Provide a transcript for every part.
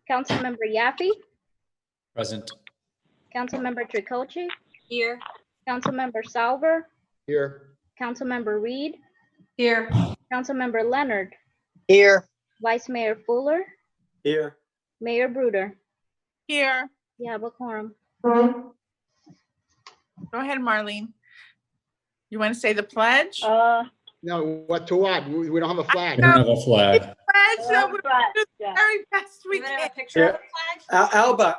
Councilmember Yaffe, Present. Councilmember Tricocci, Here. Councilmember Salver, Here. Councilmember Reed, Here. Councilmember Leonard, Here. Vice Mayor Fuller, Here. Mayor Bruder. Here. You have a quorum. Go ahead, Marlene. You want to say the pledge? No, what to what? We don't have a flag. We don't have a flag. Pledge, so we're gonna do the very best we Even have can. a picture of the flag?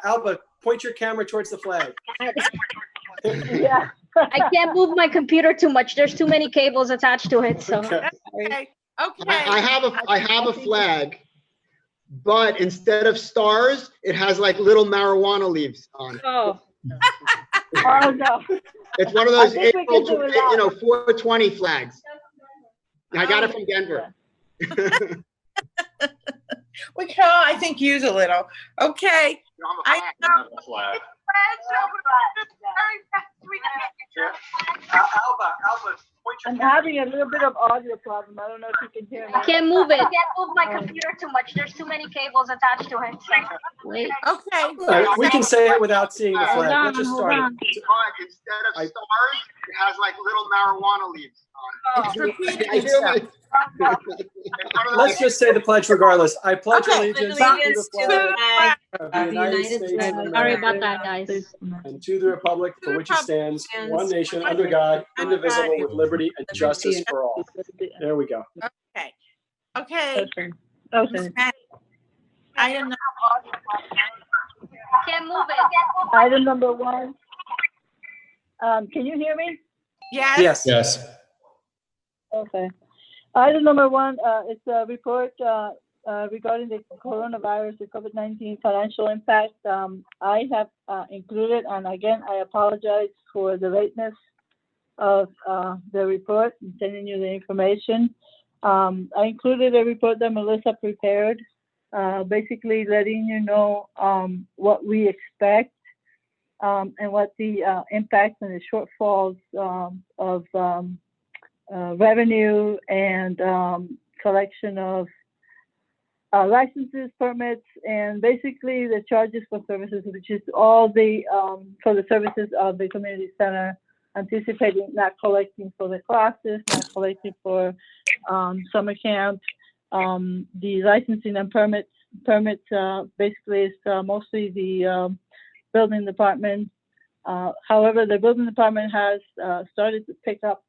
Alba, point your camera towards the flag. Yeah. I can't move my computer too much. There's too many cables attached to it, so. Okay. Okay, I okay. have a flag, but instead of stars, it has like little marijuana leaves on it. Oh, Oh, no. It's one of those I think we April, can do it 420 flags. I got it from Denver. We can all, I think, use a little. Okay. I know. Flag. Pledge, so we're gonna do the very best we can. Alba, point your I'm having a little bit of audio problem. I don't know if you can hear me. I can't move it. I can't move my computer too much. There's too many cables attached to it, so. Wait. Okay. All right, we can say it without seeing the Hold flag. on, Let's just hold start it. on. But instead of stars, it has like little marijuana leaves on It's it. repeating I hear my- itself. It's one of those- Let's just say the pledge regardless. I pledge Okay. allegiance Allegiance to the to the flag flag of the United States of Sorry America about that, guys. and to the republic for which it stands, one nation, under God, indivisible, with liberty and justice for all. There we go. Okay. Okay. Okay. Ms. Patty. Item number Can't move it. Item number 1. Can you hear me? yes. Yes. Yes. Okay. Item number 1 is a report regarding the coronavirus, the COVID-19 financial impact. I have included, and again, I apologize for the lateness of the report and sending you the information. I included a report that Melissa prepared, basically letting you know what we expect and what the impacts and the shortfalls of revenue and collection of licenses, permits, and basically the charges for services, which is all the for the services of the community center, anticipating not collecting for the classes, not collecting for summer camp. The licensing and permits basically is mostly the building department. However, the building department has started to pick up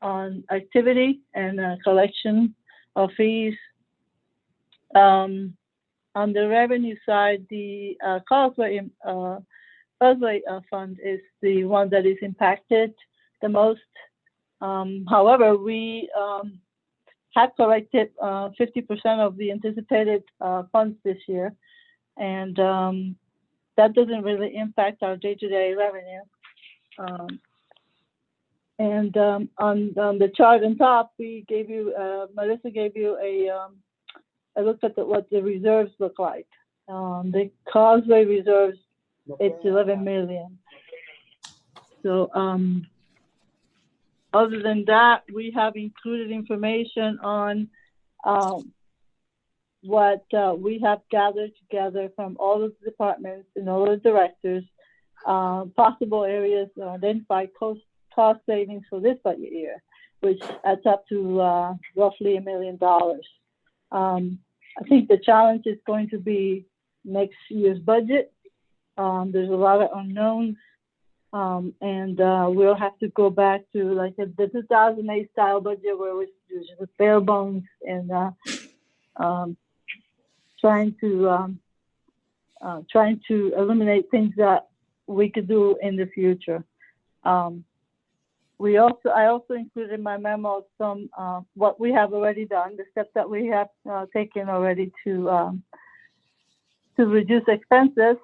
on activity and collection of fees. On the revenue side, the Causeway Fund is the one that is impacted the most. However, we have collected 50% of the anticipated funds this year, and that doesn't really impact our day-to-day revenue. And on the chart on top, we gave you, Melissa gave you a look at what the reserves look like. The Causeway reserves, it's 11 million. So other than that, we have included information on what we have gathered together from all of the departments and all the directors, possible areas to identify cost savings for this budget year, which adds up to roughly $1 million. I think the challenge is going to be next year's budget. There's a lot of unknowns, and we'll have to go back to like the 2008 style budget where it was just bare bones and trying to eliminate things that we could do in the future. I also included in my memo some what we have already done, the steps that we have taken already to reduce expenses.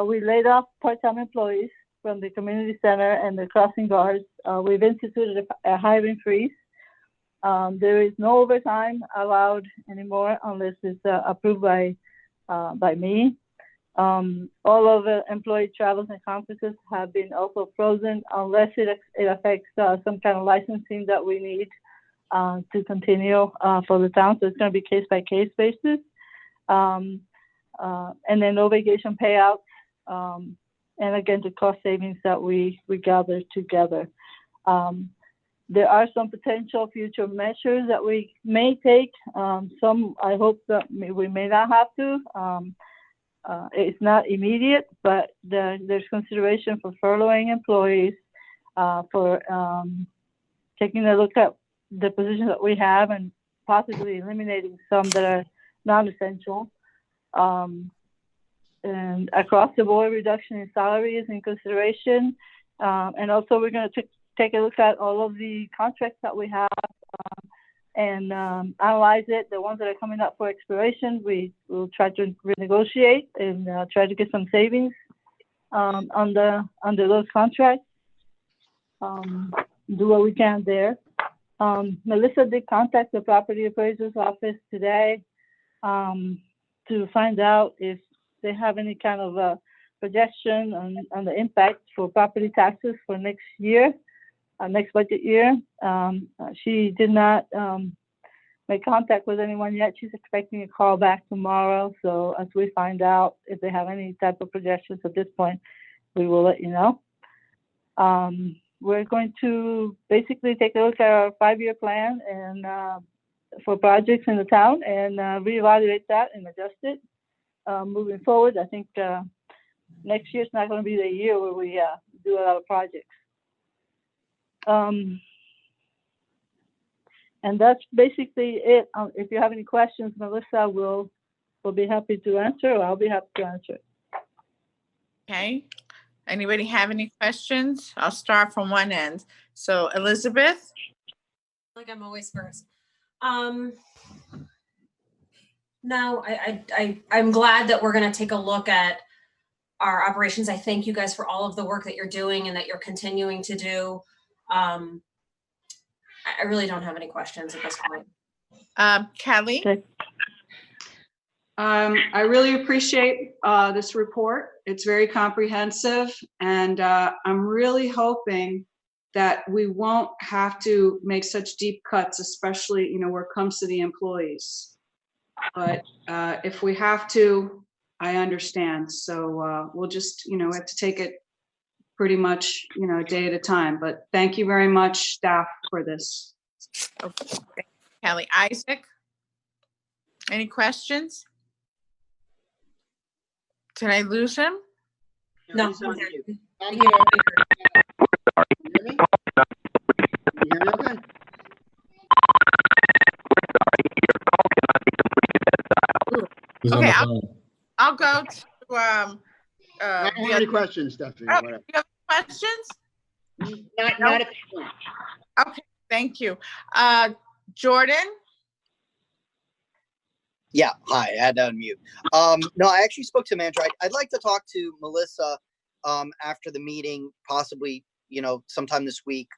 We laid off part-time employees from the community center and the crossing guards. We've instituted a hiring freeze. There is no overtime allowed anymore unless it's approved by me. All of the employee travels and conferences have been also frozen unless it affects some kind of licensing that we need to continue for the town. So it's going to be case by case basis. and then no vacation payouts. And again, the cost savings that we gathered together. There are some potential future measures that we may take. Some, I hope that we may not have to. It's not immediate, but there's consideration for furloughing employees, for taking a look at the positions that we have and possibly eliminating some that are non-essential. And across the board reduction in salary is in consideration. And also we're going to take a look at all of the contracts that we have and analyze it. The ones that are coming up for expiration, we will try to renegotiate and try to get some savings under those contracts. Do what we can there. Melissa did contact the property appraiser's office today to find out if they have any kind of a projection on the impact for property taxes for next year, next budget year. She did not make contact with anyone yet. She's expecting a call back tomorrow. So as we find out if they have any type of projections at this point, we will let you know. We're going to basically take a look at our 5-year plan and for projects in the town and reevaluate that and adjust it. Moving forward, I think next year's not going to be the year where we do a lot of projects. And that's basically it. If you have any questions, Melissa will be happy to answer, or I'll be happy to answer. Okay. Anybody have any questions? I'll start from one end. So Elizabeth? Like I'm always first. No, I'm glad that we're going to take a look at our operations. I thank you guys for all of the work that you're doing and that you're continuing to do. I really don't have any questions at this point. Kelly? Okay. I really appreciate this report. It's very comprehensive, and I'm really hoping that we won't have to make such deep cuts, especially, where it comes to the employees. But if we have to, I understand. So we'll just, have to take it pretty much, a day at a time. But thank you very much, staff, for this. Okay. Kelly. Isaac? Any questions? Did I lose him? No. He's on Okay. mute. Thank you. Can you hear me? Can you hear me okay? Who's on Okay, the phone? I'll go to I don't have any questions, Stephanie. Oh, Whatever. you have questions? Not at this point. Okay, thank you. Jordan? Yeah, hi, I had to unmute. No, I actually spoke to manager. I'd like to talk to Melissa after the meeting, possibly, sometime this week,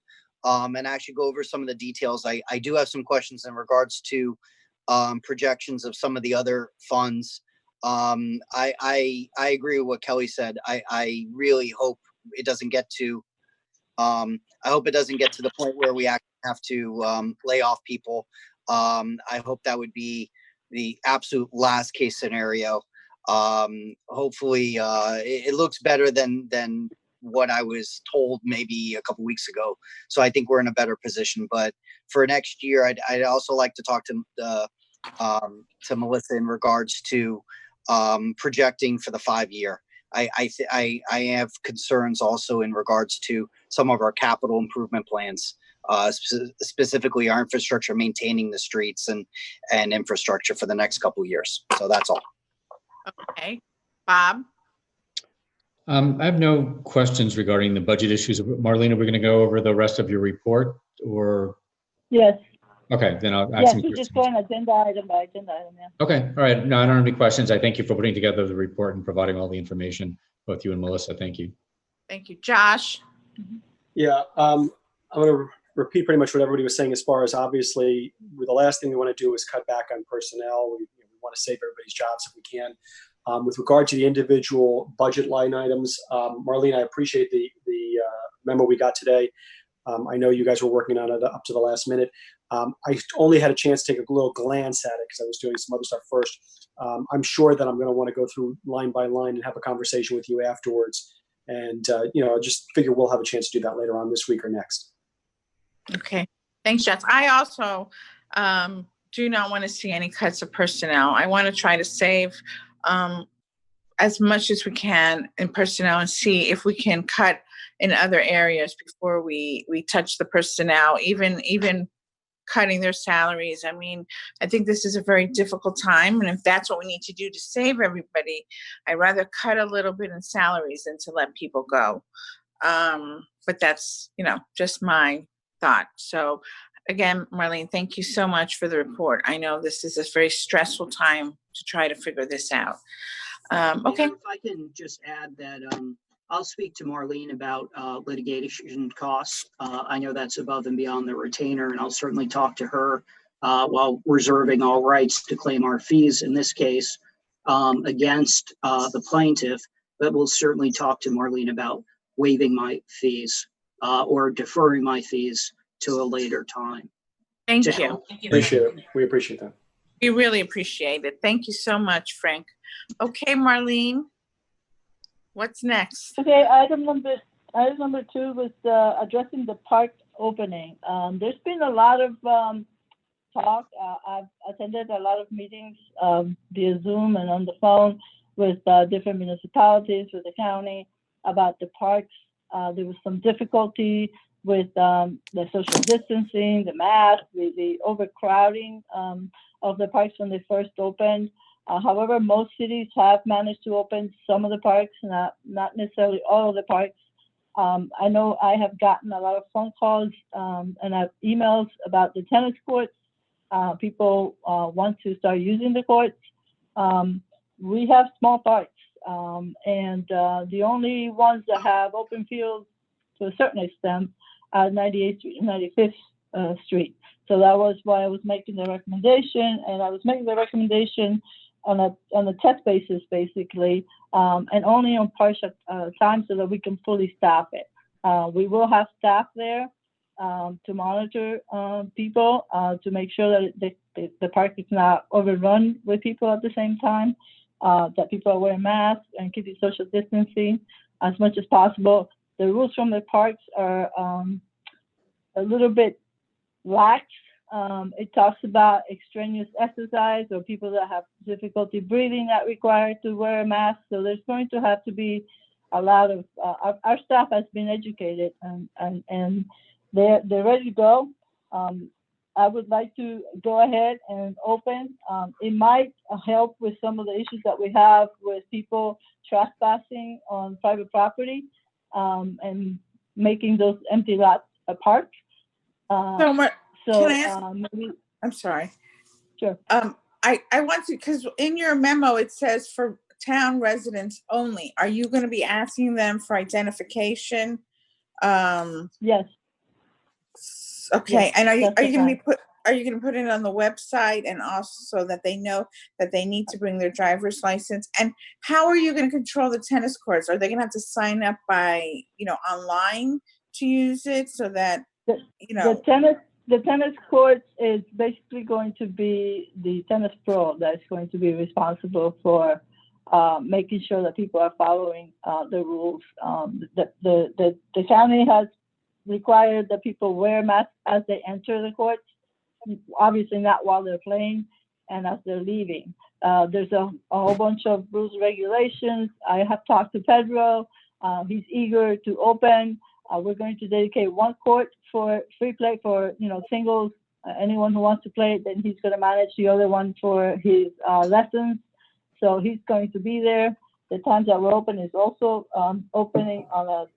and actually go over some of the details. I do have some questions in regards to projections of some of the other funds. I agree with what Kelly said. I really hope it doesn't get to, I hope it doesn't get to the point where we actually have to lay off people. I hope that would be the absolute last case scenario. Hopefully it looks better than what I was told maybe a couple weeks ago. So I think we're in a better position. But for next year, I'd also like to talk to Melissa in regards to projecting for the 5-year. I have concerns also in regards to some of our capital improvement plans. Specifically our infrastructure, maintaining the streets and infrastructure for the next couple of years. So that's all. Okay. Bob? I have no questions regarding the budget issues. Marlene, are we going to go over the rest of your report or? Yes. Okay, then I'll add Yes, some we just go on agenda item by agenda item, yeah. Okay, all right. No, I don't have any questions. I thank you for putting together the report and providing all the information, both you and Melissa. Thank you. Thank you. Josh? Yeah, I'm going to repeat pretty much what everybody was saying as far as obviously the last thing we want to do is cut back on personnel. We want to save everybody's jobs if we can. With regard to the individual budget line items, Marlene, I appreciate the memo we got today. I know you guys were working on it up to the last minute. I only had a chance to take a little glance at it because I was doing some other stuff first. I'm sure that I'm going to want to go through line by line and have a conversation with you afterwards. And, just figure we'll have a chance to do that later on this week or next. Okay, thanks, Jess. I also do not want to see any cuts of personnel. I want to try to save as much as we can in personnel and see if we can cut in other areas before we touch the personnel, even cutting their salaries. I mean, I think this is a very difficult time, and if that's what we need to do to save everybody, I'd rather cut a little bit in salaries than to let people go. But that's, just my thought. So again, Marlene, thank you so much for the report. I know this is a very stressful time to try to figure this out. Okay. If I can just add that I'll speak to Marlene about litigation costs. I know that's above and beyond the retainer, and I'll certainly talk to her while reserving all rights to claim our fees in this case against the plaintiff. But we'll certainly talk to Marlene about waiving my fees or deferring my fees to a later time. Thank to you. help. Appreciate it. We appreciate that. We really appreciate it. Thank you so much, Frank. Okay, Marlene, what's next? Okay, item number 2 was addressing the park opening. There's been a lot of talk. I've attended a lot of meetings via Zoom and on the phone with different municipalities, with the county about the parks. There was some difficulty with the social distancing, the mask, the overcrowding of the parks when they first opened. However, most cities have managed to open some of the parks, not necessarily all of the parks. I know I have gotten a lot of phone calls and emails about the tennis courts. People want to start using the courts. We have small parks, and the only ones that have open fields to a certain extent are 98th Street and 95th Street. So that was why I was making the recommendation, and I was making the recommendation on a test basis, basically, and only on partial time so that we can fully staff it. We will have staff there to monitor people to make sure that the park is not overrun with people at the same time, that people are wearing masks and keeping social distancing as much as possible. The rules from the parks are a little bit lax. It talks about extraneous exercise or people that have difficulty breathing that require to wear a mask. So there's going to have to be a lot of, our staff has been educated and they're ready to go. I would like to go ahead and open. It might help with some of the issues that we have with people trespassing on private property and making those empty lots a park. Can I ask, maybe, I'm sorry. Sure. I want to, because in your memo, it says for town residents only. Are you going to be asking them for identification? Yes. Okay. Yes, And are you going to plan. are you going to put it on the website and also so that they know that they need to bring their driver's license? And how are you going to control the tennis courts? Are they going to have to sign up by, online to use it so that, The tennis courts is basically going to be the tennis pro that's going to be responsible for making sure that people are following the rules. The county has required that people wear masks as they enter the courts, obviously not while they're playing and as they're leaving. There's a whole bunch of rules and regulations. I have talked to Pedro. He's eager to open. We're going to dedicate one court for free play for, singles. Anyone who wants to play, then he's going to manage the other one for his lessons. So he's going to be there. The times that we're open is also opening on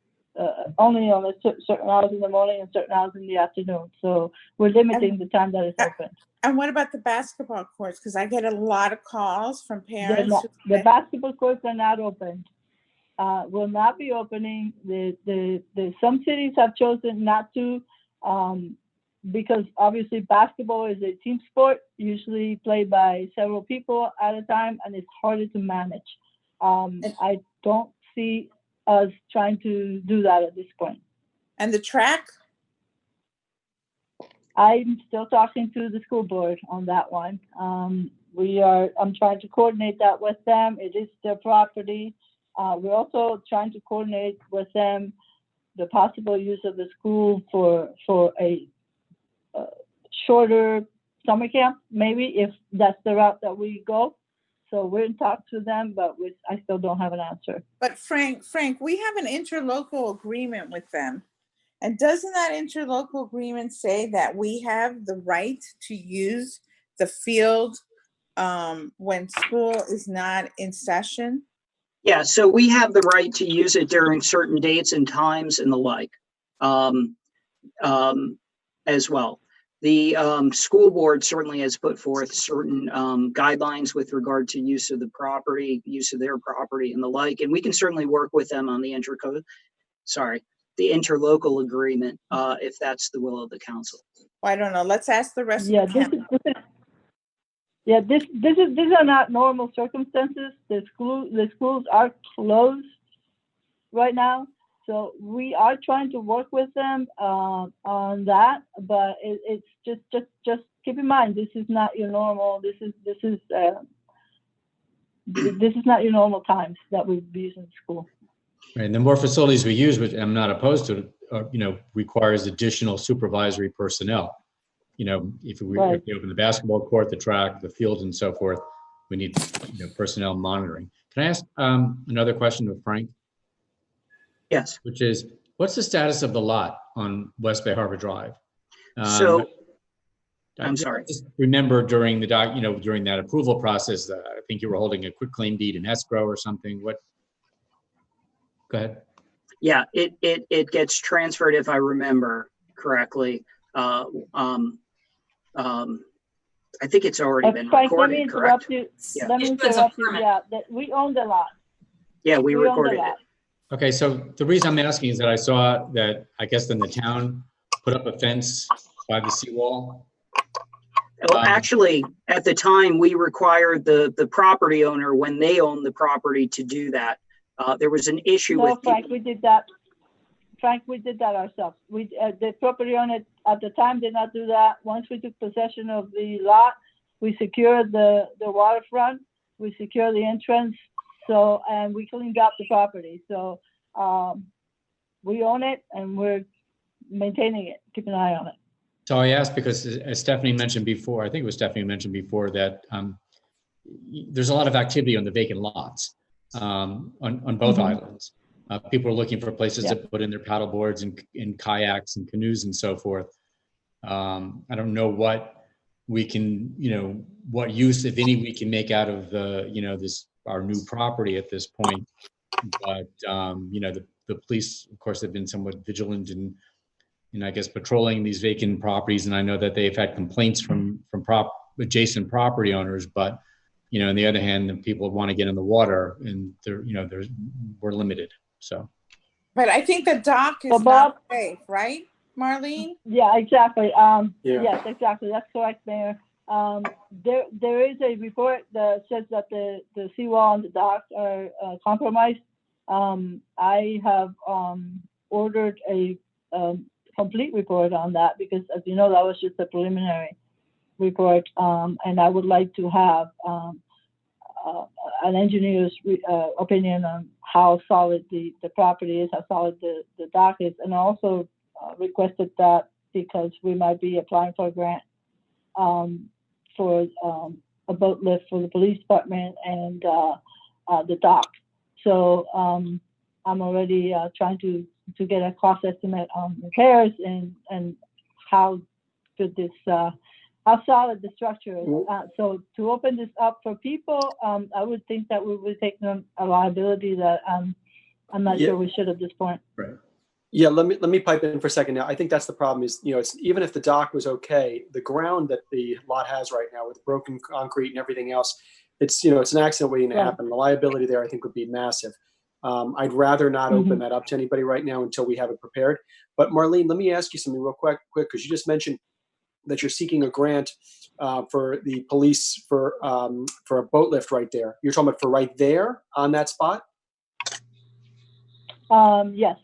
only on certain hours in the morning and certain hours in the afternoon. So we're limiting the time that it's open. And what about the basketball courts? Because I get a lot of calls from parents. The basketball courts are not open. Will not be opening. Some cities have chosen not to because obviously basketball is a team sport, usually played by several people at a time, and it's harder to manage. I don't see us trying to do that at this point. And the track? I'm still talking to the school board on that one. I'm trying to coordinate that with them. It is their property. We're also trying to coordinate with them the possible use of the school for a shorter summer camp, maybe, if that's the route that we go. So we're in talks with them, but I still don't have an answer. But Frank, we have an interlocal agreement with them. And doesn't that interlocal agreement say that we have the right to use the field when school is not in session? Yeah, so we have the right to use it during certain dates and times and the like, as well. The school board certainly has put forth certain guidelines with regard to use of the property, use of their property and the like, and we can certainly work with them on the interlocal agreement if that's the will of the council. Well, I don't know. Let's ask the rest Yeah, of the council. these are not normal circumstances. The schools are closed right now. So we are trying to work with them on that, but it's just keep in mind, this is not your normal. This is not your normal times that we'd be using school. Right, and the more facilities we use, which I'm not opposed to, requires additional supervisory personnel. If we open the basketball court, the track, the field, and so forth, we need personnel monitoring. Can I ask another question of Frank? Yes. Which is, what's the status of the lot on West Bay Harbor Drive? I'm sorry. Just remember during the during that approval process, I think you were holding a quitclaim deed in escrow or something. Go ahead. Yeah, it gets transferred if I remember correctly. I think it's already been Frank, recorded. let me interrupt you. Yeah. Let me interrupt you. Yeah, we own the lot. Yeah, we own the recorded lot. it. Okay, so the reason I'm asking is that I saw that, I guess then the town put up a fence by the seawall. Well, actually, at the time, we required the property owner, when they owned the property, to do that. There was an issue with. Frank, we did that. Frank, we did that ourselves. The property owner at the time did not do that. Once we took possession of the lot, we secured the waterfront, we secured the entrance, and we cleaned up the property. So we own it and we're maintaining it, keep an eye on it. So I asked because, as Stephanie mentioned before, I think it was Stephanie who mentioned before, that there's a lot of activity on the vacant lots on both islands. People are looking for places to put in their paddle boards and kayaks and canoes and so forth. I don't know what we can, what use, if any, we can make out of our new property at this point. But the police, of course, have been somewhat vigilant in I guess patrolling these vacant properties, and I know that they've had complaints from adjacent property owners. But on the other hand, the people want to get in the water, and we're limited. So, but I think the dock is not safe, right, Marlene? Yeah, exactly. Yes, exactly. That's correct, Mayor. There is a report that says that the seawall and the dock are compromised. I have ordered a complete report on that because, as you know, that was just a preliminary report, and I would like to have an engineer's opinion on how solid the property is, how solid the dock is, and I also requested that because we might be applying for a grant for a boat lift for the police department and the dock. So I'm already trying to get a cost estimate on repairs and how good this, how solid the structure is. So to open this up for people, I would think that we would take on a liability that I'm not sure we should at this point. Right. Yeah, let me pipe in for a second now. I think that's the problem is, it's even if the dock was okay, the ground that the lot has right now with broken concrete and everything else, it's an accident waiting to happen. The liability there, I think, would be massive. I'd rather not open that up to anybody right now until we have it prepared. But Marlene, let me ask you something real quick, because you just mentioned that you're seeking a grant for the police for a boat lift right there. You're talking about for right there on that spot? Yes.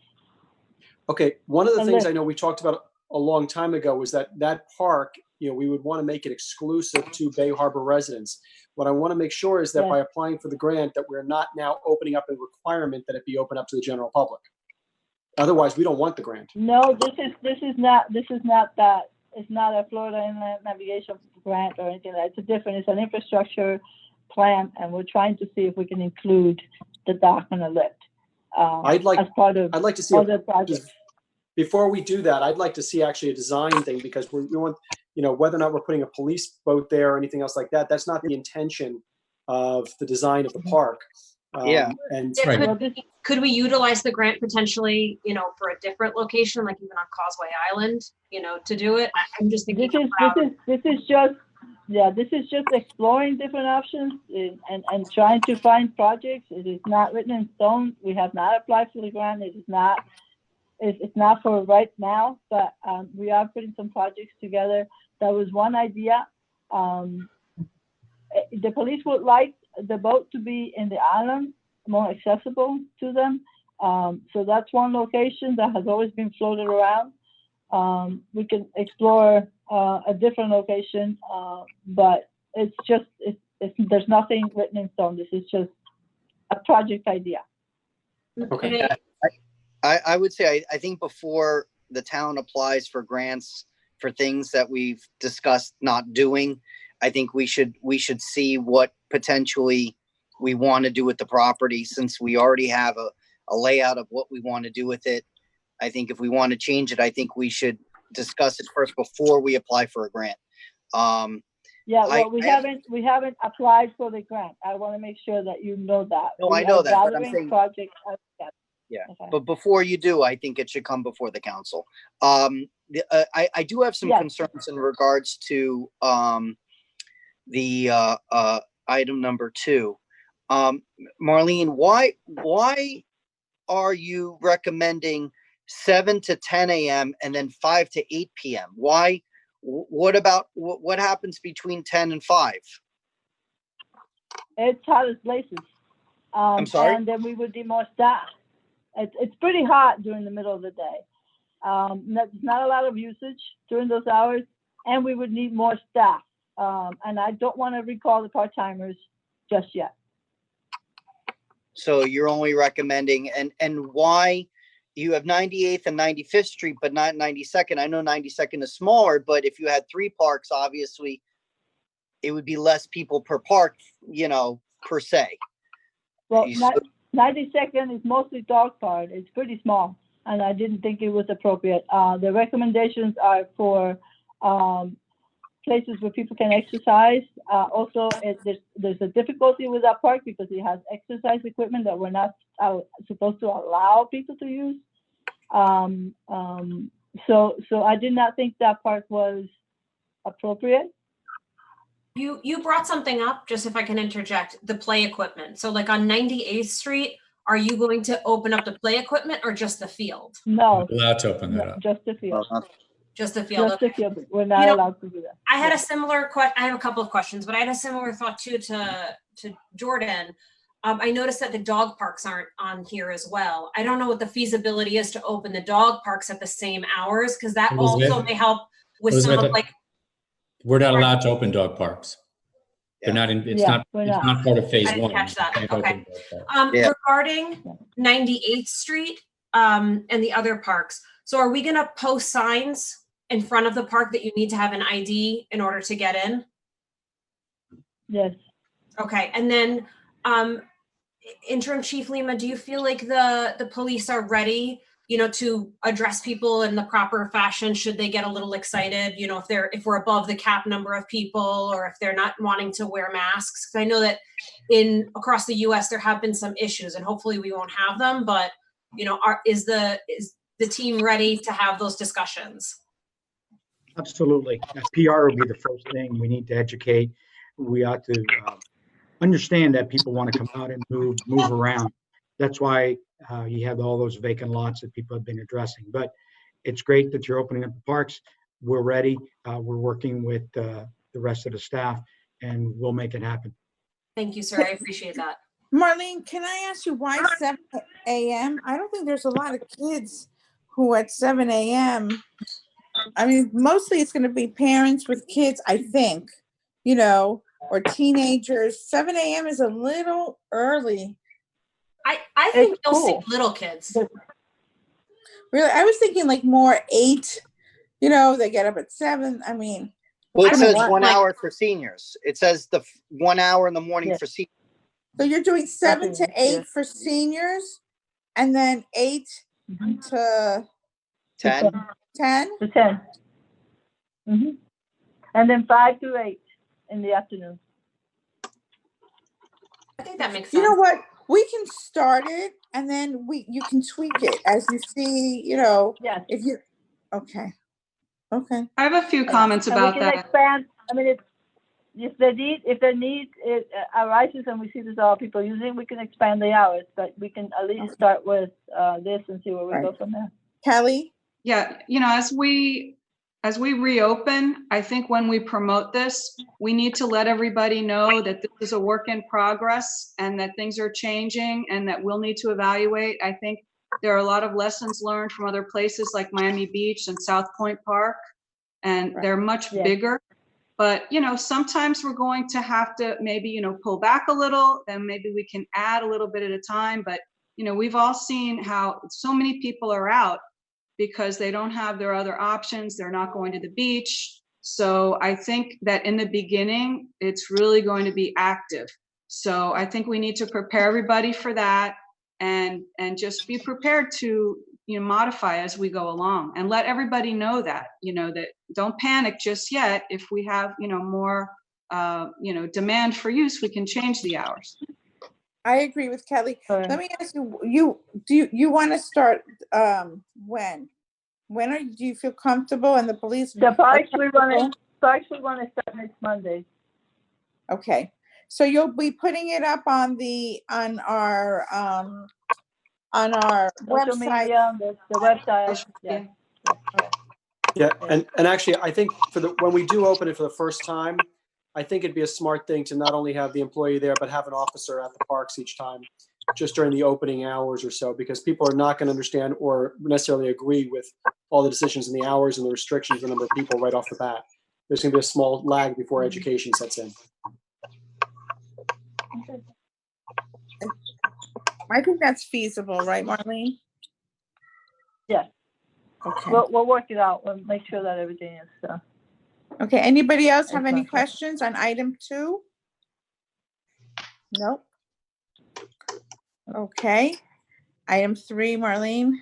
Okay. One of the things I know we talked about a long time ago was that that park, we would want to make it exclusive to Bay Harbor residents. What I want to make sure is that by applying for the grant, that we're not now opening up a requirement that it be open up to the general public. Otherwise, we don't want the grant. No, this is not that. It's not a Florida Inland Navigation grant or anything like that. It's different. It's an infrastructure plan, and we're trying to see if we can include the dock and the lift I'd like to see other projects. Before we do that, I'd like to see actually a design thing, because we want, whether or not we're putting a police boat there or anything else like that, that's not the intention of the design of the park. And could we utilize the grant potentially, for a different location, like even on Causeway Island, to do it? I'm just thinking. This is just exploring different options and trying to find projects. It is not written in stone. We have not applied for the grant. It is not. It's not for right now, but we are putting some projects together. That was one idea. The police would like the boat to be in the island, more accessible to them. So that's one location that has always been floated around. We can explore a different location, but there's nothing written in stone. This is just a project idea. Okay. I would say, I think before the town applies for grants for things that we've discussed not doing, I think we should see what potentially we want to do with the property, since we already have a layout of what we want to do with it. I think if we want to change it, I think we should discuss it first before we apply for a grant. We haven't applied for the grant. I want to make sure that you know that. No, I know that, but I'm saying, Okay. But before you do, I think it should come before the council. I do have some concerns in regards to the item number 2. Marlene, why are you recommending 7 to 10 a.m. and then 5 to 8 p.m.? Why? What happens between 10 and 5? It's hottest places. I'm sorry? And then we would need more staff. It's pretty hot during the middle of the day. There's not a lot of usage during those hours, and we would need more staff. And I don't want to recall the part-timers just yet. So you're only recommending, and why you have 98th and 95th Street, but not 92nd? I know 92nd is smaller, but if you had 3 parks, obviously it would be less people per park, per se. Well, 92nd is mostly dog park. It's pretty small, and I didn't think it was appropriate. The recommendations are for places where people can exercise. Also, there's a difficulty with that park because it has exercise equipment that we're not supposed to allow people to use. So I did not think that park was appropriate. You brought something up, just if I can interject, the play equipment. So like on 98th Street, are you going to open up the play equipment or just the field? No. We're allowed to open that up. Just the field. Just the field. Just the field. We're not allowed to do that. I had a similar question. I have a couple of questions, but I had a similar thought too to Jordan. I noticed that the dog parks aren't on here as well. I don't know what the feasibility is to open the dog parks at the same hours, because that also may help with some of like. We're not allowed to open dog parks. They're not in. It's not part of phase 1. I didn't catch that. Okay. Regarding 98th Street and the other parks, so are we going to post signs in front of the park that you need to have an ID in order to get in? Yes. Okay, and then Interim Chief Lima, do you feel like the police are ready, to address people in the proper fashion should they get a little excited, if we're above the cap number of people, or if they're not wanting to wear masks? Because I know that across the US there have been some issues, and hopefully we won't have them, but is the team ready to have those discussions? Absolutely. PR will be the first thing. We need to educate. We ought to understand that people want to come out and move around. That's why you have all those vacant lots that people have been addressing. But it's great that you're opening up the parks. We're ready. We're working with the rest of the staff, and we'll make it happen. Thank you, sir. I appreciate that. Marlene, can I ask you why 7 a.m.? I don't think there's a lot of kids who at 7 a.m. I mean, mostly it's going to be parents with kids, I think, you know, or teenagers. 7 a.m. is a little early. I think It's you'll see cool. little kids. Really, I was thinking like more 8. You know, they get up at 7. I mean, Well, it I don't says know, 1 like- hour for seniors. It says 1 hour in the morning Yeah. for seniors. so you're doing 7 to 8 yeah. for seniors, and then 8 Mhm. to 10. 10. To 10. And then 5 to 8 in the afternoon. I think that makes sense. You know what? We can start it, and then you can tweak it as you see. You know, Yes. if you okay. I have a few comments And we about can that. expand, I mean, if the need arises and we see there's a lot of people using, we can expand the hours, but we can at least start with this and see where we go from there. Kelly? Yeah, you know, as we reopen, I think when we promote this, we need to let everybody know that this is a work in progress and that things are changing and that we'll need to evaluate. I think there are a lot of lessons learned from other places like Miami Beach and South Point Park, and they're much bigger. But, you know, sometimes we're going to have to maybe, you know, pull back a little, then maybe we can add a little bit at a time. But, you know, we've all seen how so many people are out because they don't have their other options. They're not going to the beach. So I think that in the beginning, it's really going to be active. So I think we need to prepare everybody for that and just be prepared to, you know, modify as we go along and let everybody know that, you know, that don't panic just yet. If we have, you know, more, you know, demand for use, we can change the hours. I agree with Kelly. Let me ask you, do you want to start when? Do you feel comfortable and the police? The parks we want to start next Monday. Okay. So you'll be putting it up on our Social website. media, the website. Yeah. Yeah, and actually, I think when we do open it for the first time, I think it'd be a smart thing to not only have the employee there, but have an officer at the parks each time, just during the opening hours or so, because people are not going to understand or necessarily agree with all the decisions and the hours and the restrictions, the number of people right off the bat. There's going to be a small lag before education sets in. I think that's feasible, right, Marlene? Yes. Okay. We'll work it out. We'll make sure that everything is. Okay. Anybody else have any Excellent. questions on item 2? Nope. Okay. Item 3, Marlene.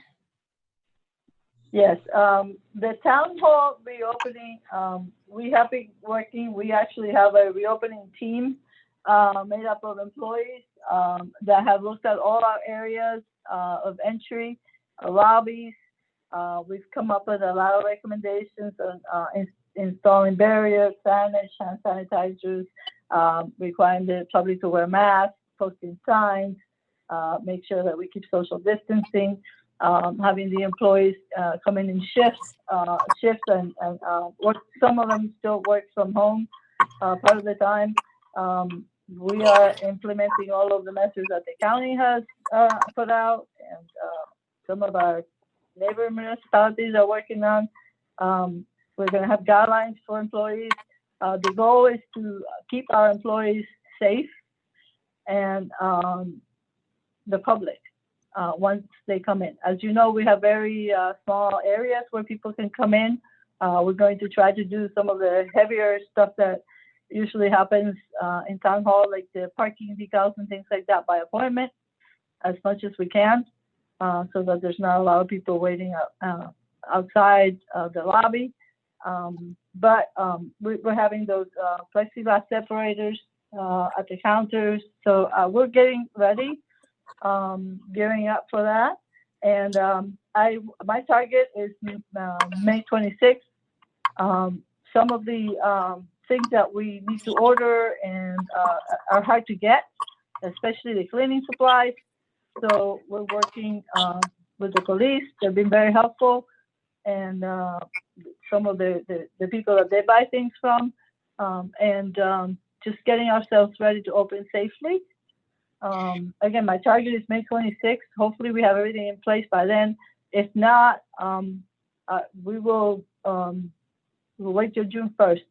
Yes, the town hall reopening, we have been working, we actually have a reopening team made up of employees that have looked at all our areas of entry, lobbies. We've come up with a lot of recommendations on installing barriers, signage, hand sanitizers, requiring the public to wear masks, posting signs, make sure that we keep social distancing. Having the employees come in shifts and work. Some of them still work from home part of the time. We are implementing all of the measures that the county has put out, and some of our neighbor municipalities are working on. We're going to have guidelines for employees. The goal is to keep our employees safe and the public. Once they come in. As you know, we have very small areas where people can come in. We're going to try to do some of the heavier stuff that usually happens in town hall, like the parking decals and things like that by appointment, as much as we can, so that there's not a lot of people waiting outside the lobby. But we're having those plexiglass separators at the counters. So we're getting ready. Gearing up for that, and my target is May 26th. Some of the things that we need to order and are hard to get, especially the cleaning supplies. So we're working with the police. They've been very helpful, and some of the people that they buy things from, and just getting ourselves ready to open safely. Again, my target is May 26th. Hopefully we have everything in place by then. If not, we will we'll wait till June 1st.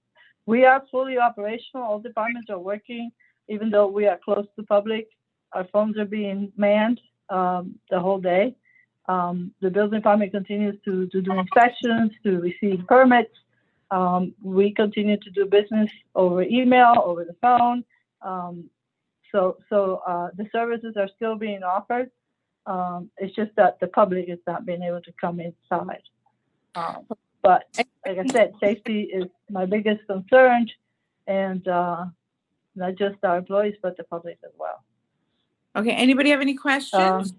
We are fully operational. All departments are working, even though we are closed to public. Our phones are being manned the whole day. The building department continues to do inspections, to receive permits. We continue to do business over email, over the phone. So the services are still being offered. It's just that the public is not being able to come inside. But like I said, safety is my biggest concern, and not just our employees, but the public as well. Okay, anybody have any questions?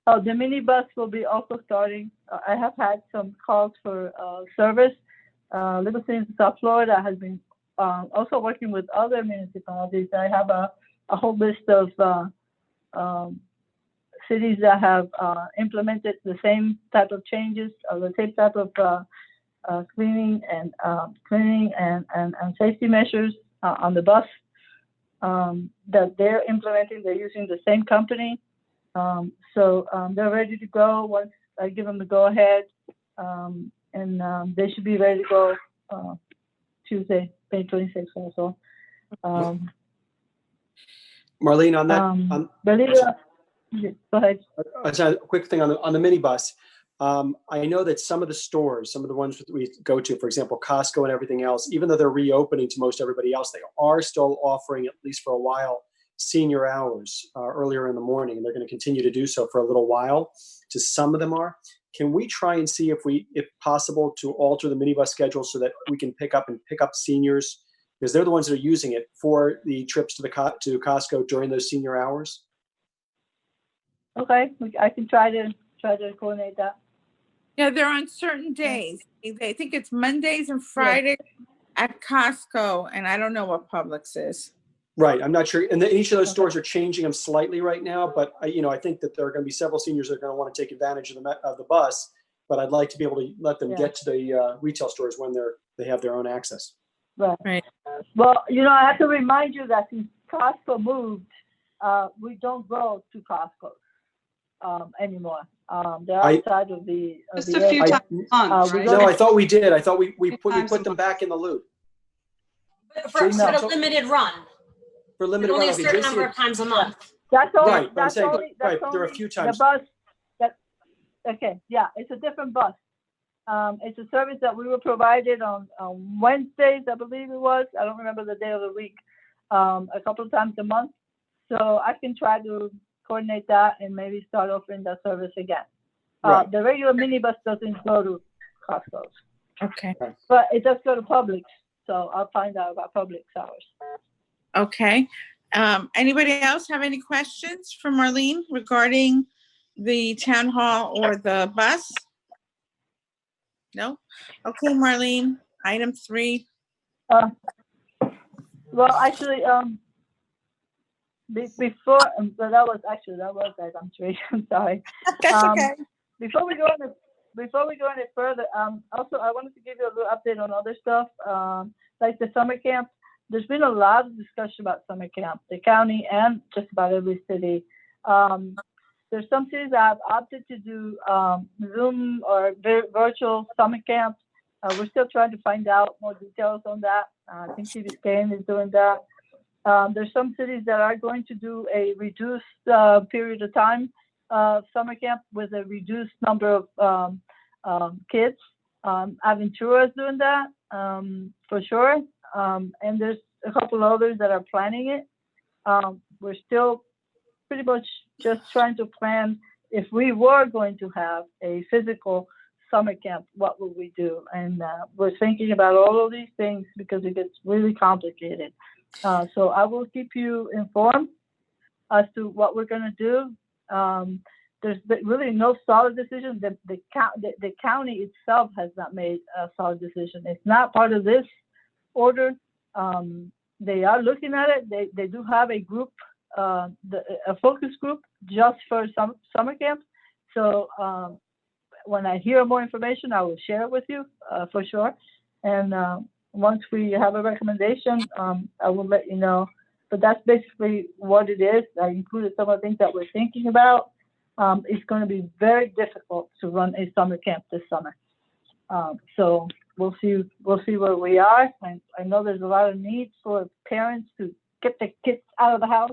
The minibus will be also starting. I have had some calls for service. Little Cities in South Florida has been also working with other municipalities. I have a whole list of cities that have implemented the same type of changes, or the same type of cleaning and safety measures on the bus that they're implementing. They're using the same company. So they're ready to go once I give them the go-ahead, and they should be ready to go Tuesday, May 26th also. Marlene, on that, go ahead. A quick thing on the minibus. I know that some of the stores, some of the ones that we go to, for example, Costco and everything else, even though they're reopening to most everybody else, they are still offering, at least for a while, senior hours earlier in the morning, and they're going to continue to do so for a little while. Just some of them are. Can we try and see if possible, to alter the minibus schedule so that we can pick up seniors, because they're the ones that are using it for the trips to Costco during those senior hours? Okay, I can try to coordinate that. Yeah, they're on certain days. I think it's Mondays and Fridays at Costco, and I don't know what Publix is. Right, I'm not sure. And each of those stores are changing them slightly right now, but I think that there are going to be several seniors that are going to want to take advantage of the bus. But I'd like to be able to let them get to the retail stores when they have their own access. Right. Well, I have to remind you that since Costco moved, we don't go to Costco anymore. They're outside of the. Just a few times a month, right? No, I thought we did. I thought we put them back in the loop. For a limited run. For limited only run, a certain number of times a month. That's only. Right, That's I'm saying, only. That's right. There are a only few times. The bus. Okay. Yeah, it's a different bus. It's a service that we were provided on Wednesdays, I believe it was. I don't remember the day of the week. A couple of times a month. So I can try to coordinate that and maybe start offering that service again. Right. The regular minibus doesn't go to Costco. Okay. But it does go to Publix. So I'll find out about Publix hours. Okay. Anybody else have any questions for Marlene regarding the town hall or the bus? No? Okay, Marlene, item 3. Well, actually, before, so that was item 3. I'm sorry. That's okay. Before we go any further, also I wanted to give you a little update on other stuff, like the summer camp. There's been a lot of discussion about summer camp, the county and just about every city. There's some cities that have opted to do Zoom or virtual summer camps. We're still trying to find out more details on that. I think Key Biscayne is doing that. There's some cities that are going to do a reduced period of time summer camp with a reduced number of kids. Aventura is doing that for sure. And there's a couple others that are planning it. We're still pretty much just trying to plan if we were going to have a physical summer camp, what would we do? And we're thinking about all of these things because it gets really complicated. So I will keep you informed as to what we're going to do. There's really no solid decision. The county itself has not made a solid decision. It's not part of this order. They are looking at it. They do have a group, a focus group just for summer camp. So when I hear more information, I will share it with you for sure. And once we have a recommendation, I will let you know. But that's basically what it is. I included some of the things that we're thinking about. It's going to be very difficult to run a summer camp this summer. So we'll see where we are. I know there's a lot of needs for parents to get the kids out of the house,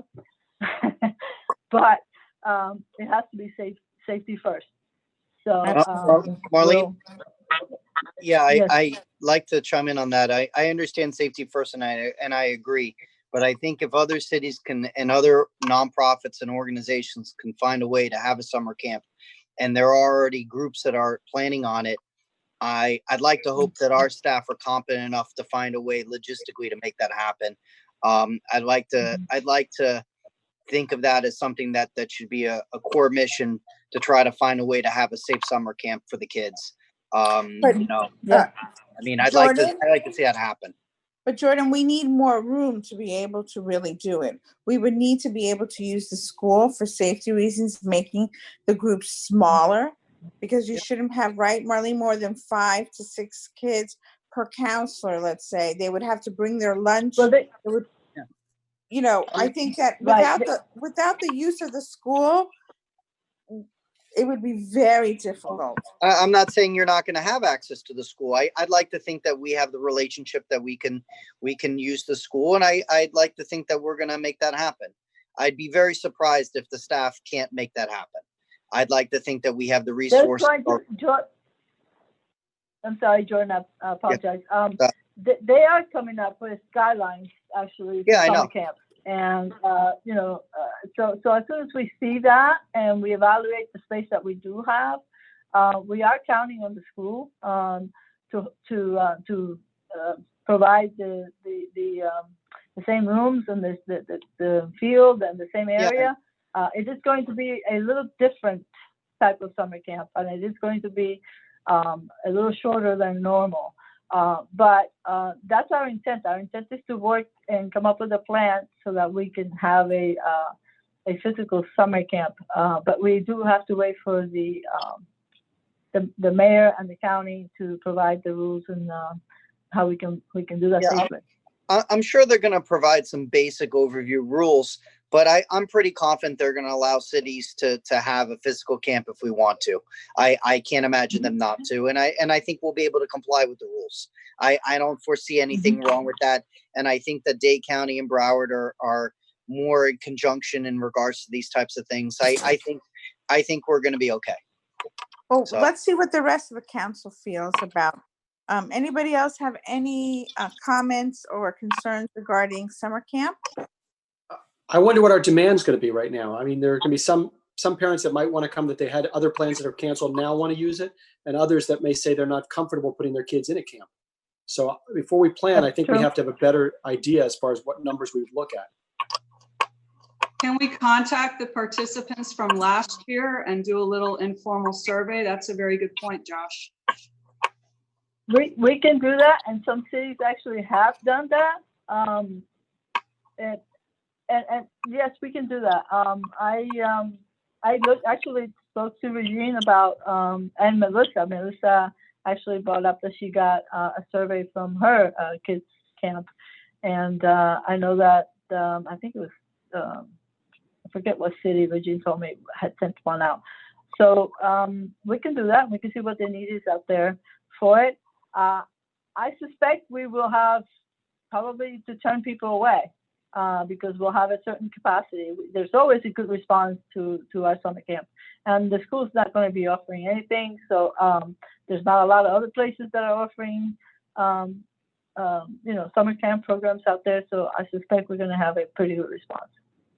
but it has to be safety first. So Marlene? Yeah, Yes. I like to chime in on that. I understand safety first, and I agree. But I think if other cities can, and other nonprofits and organizations can find a way to have a summer camp, and there are already groups that are planning on it, I'd like to hope that our staff are competent enough to find a way logistically to make that happen. I'd like to think of that as something that should be a core mission to try to find a way to have a safe summer camp for the kids. You know, Yeah. I mean, I'd like Jordan? to see that happen. But Jordan, we need more room to be able to really do it. We would need to be able to use the school for safety reasons, making the groups smaller, because you shouldn't have, right, Marlene, more than 5 to 6 kids per counselor, let's say. They would have to bring their lunch. Well, You know, I think that Right. without the use of the school, it would be very difficult. I'm not saying you're not going to have access to the school. I'd like to think that we have the relationship that we can use the school, and I'd like to think that we're going to make that happen. I'd be very surprised if the staff can't make that happen. I'd like to think that we have the resources. I'm sorry, Jordan, I apologize. They are coming up with guidelines, actually, for Yeah, I summer know. camp. And, so as soon as we see that and we evaluate the space that we do have, we are counting on the school to provide the same rooms and the field and the same area. It is going to be a little different type of summer camp, and it is going to be a little shorter than normal. But that's our intent. Our intent is to work and come up with a plan so that we can have a physical summer camp. But we do have to wait for the the mayor and the county to provide the rules and how we can do that safely. I'm sure they're going to provide some basic overview rules, but I'm pretty confident they're going to allow cities to have a physical camp if we want to. I can't imagine them not to, and I think we'll be able to comply with the rules. I don't foresee anything wrong with that, and I think that Dade County and Broward are more in conjunction in regards to these types of things. I think we're going to be okay. Well, So- let's see what the rest of the council feels about. Anybody else have any comments or concerns regarding summer camp? I wonder what our demand's going to be right now. I mean, there are going to be some parents that might want to come that they had other plans that are canceled now want to use it, and others that may say they're not comfortable putting their kids in a camp. So before we plan, I think we have to have a better idea as far as what numbers we would look at. Can we contact the participants from last year and do a little informal survey? That's a very good point, Josh. We can do that, and some cities actually have done that. And yes, we can do that. I actually spoke to Regine about and Melissa. Melissa actually brought up that she got a survey from her kids camp, and I know that I think it was I forget what city Regine told me had sent one out. So we can do that. We can see what the need is out there for it. I suspect we will have probably to turn people away because we'll have a certain capacity. There's always a good response to our summer camp, and the school's not going to be offering anything. So there's not a lot of other places that are offering, summer camp programs out there. So I suspect we're going to have a pretty good response.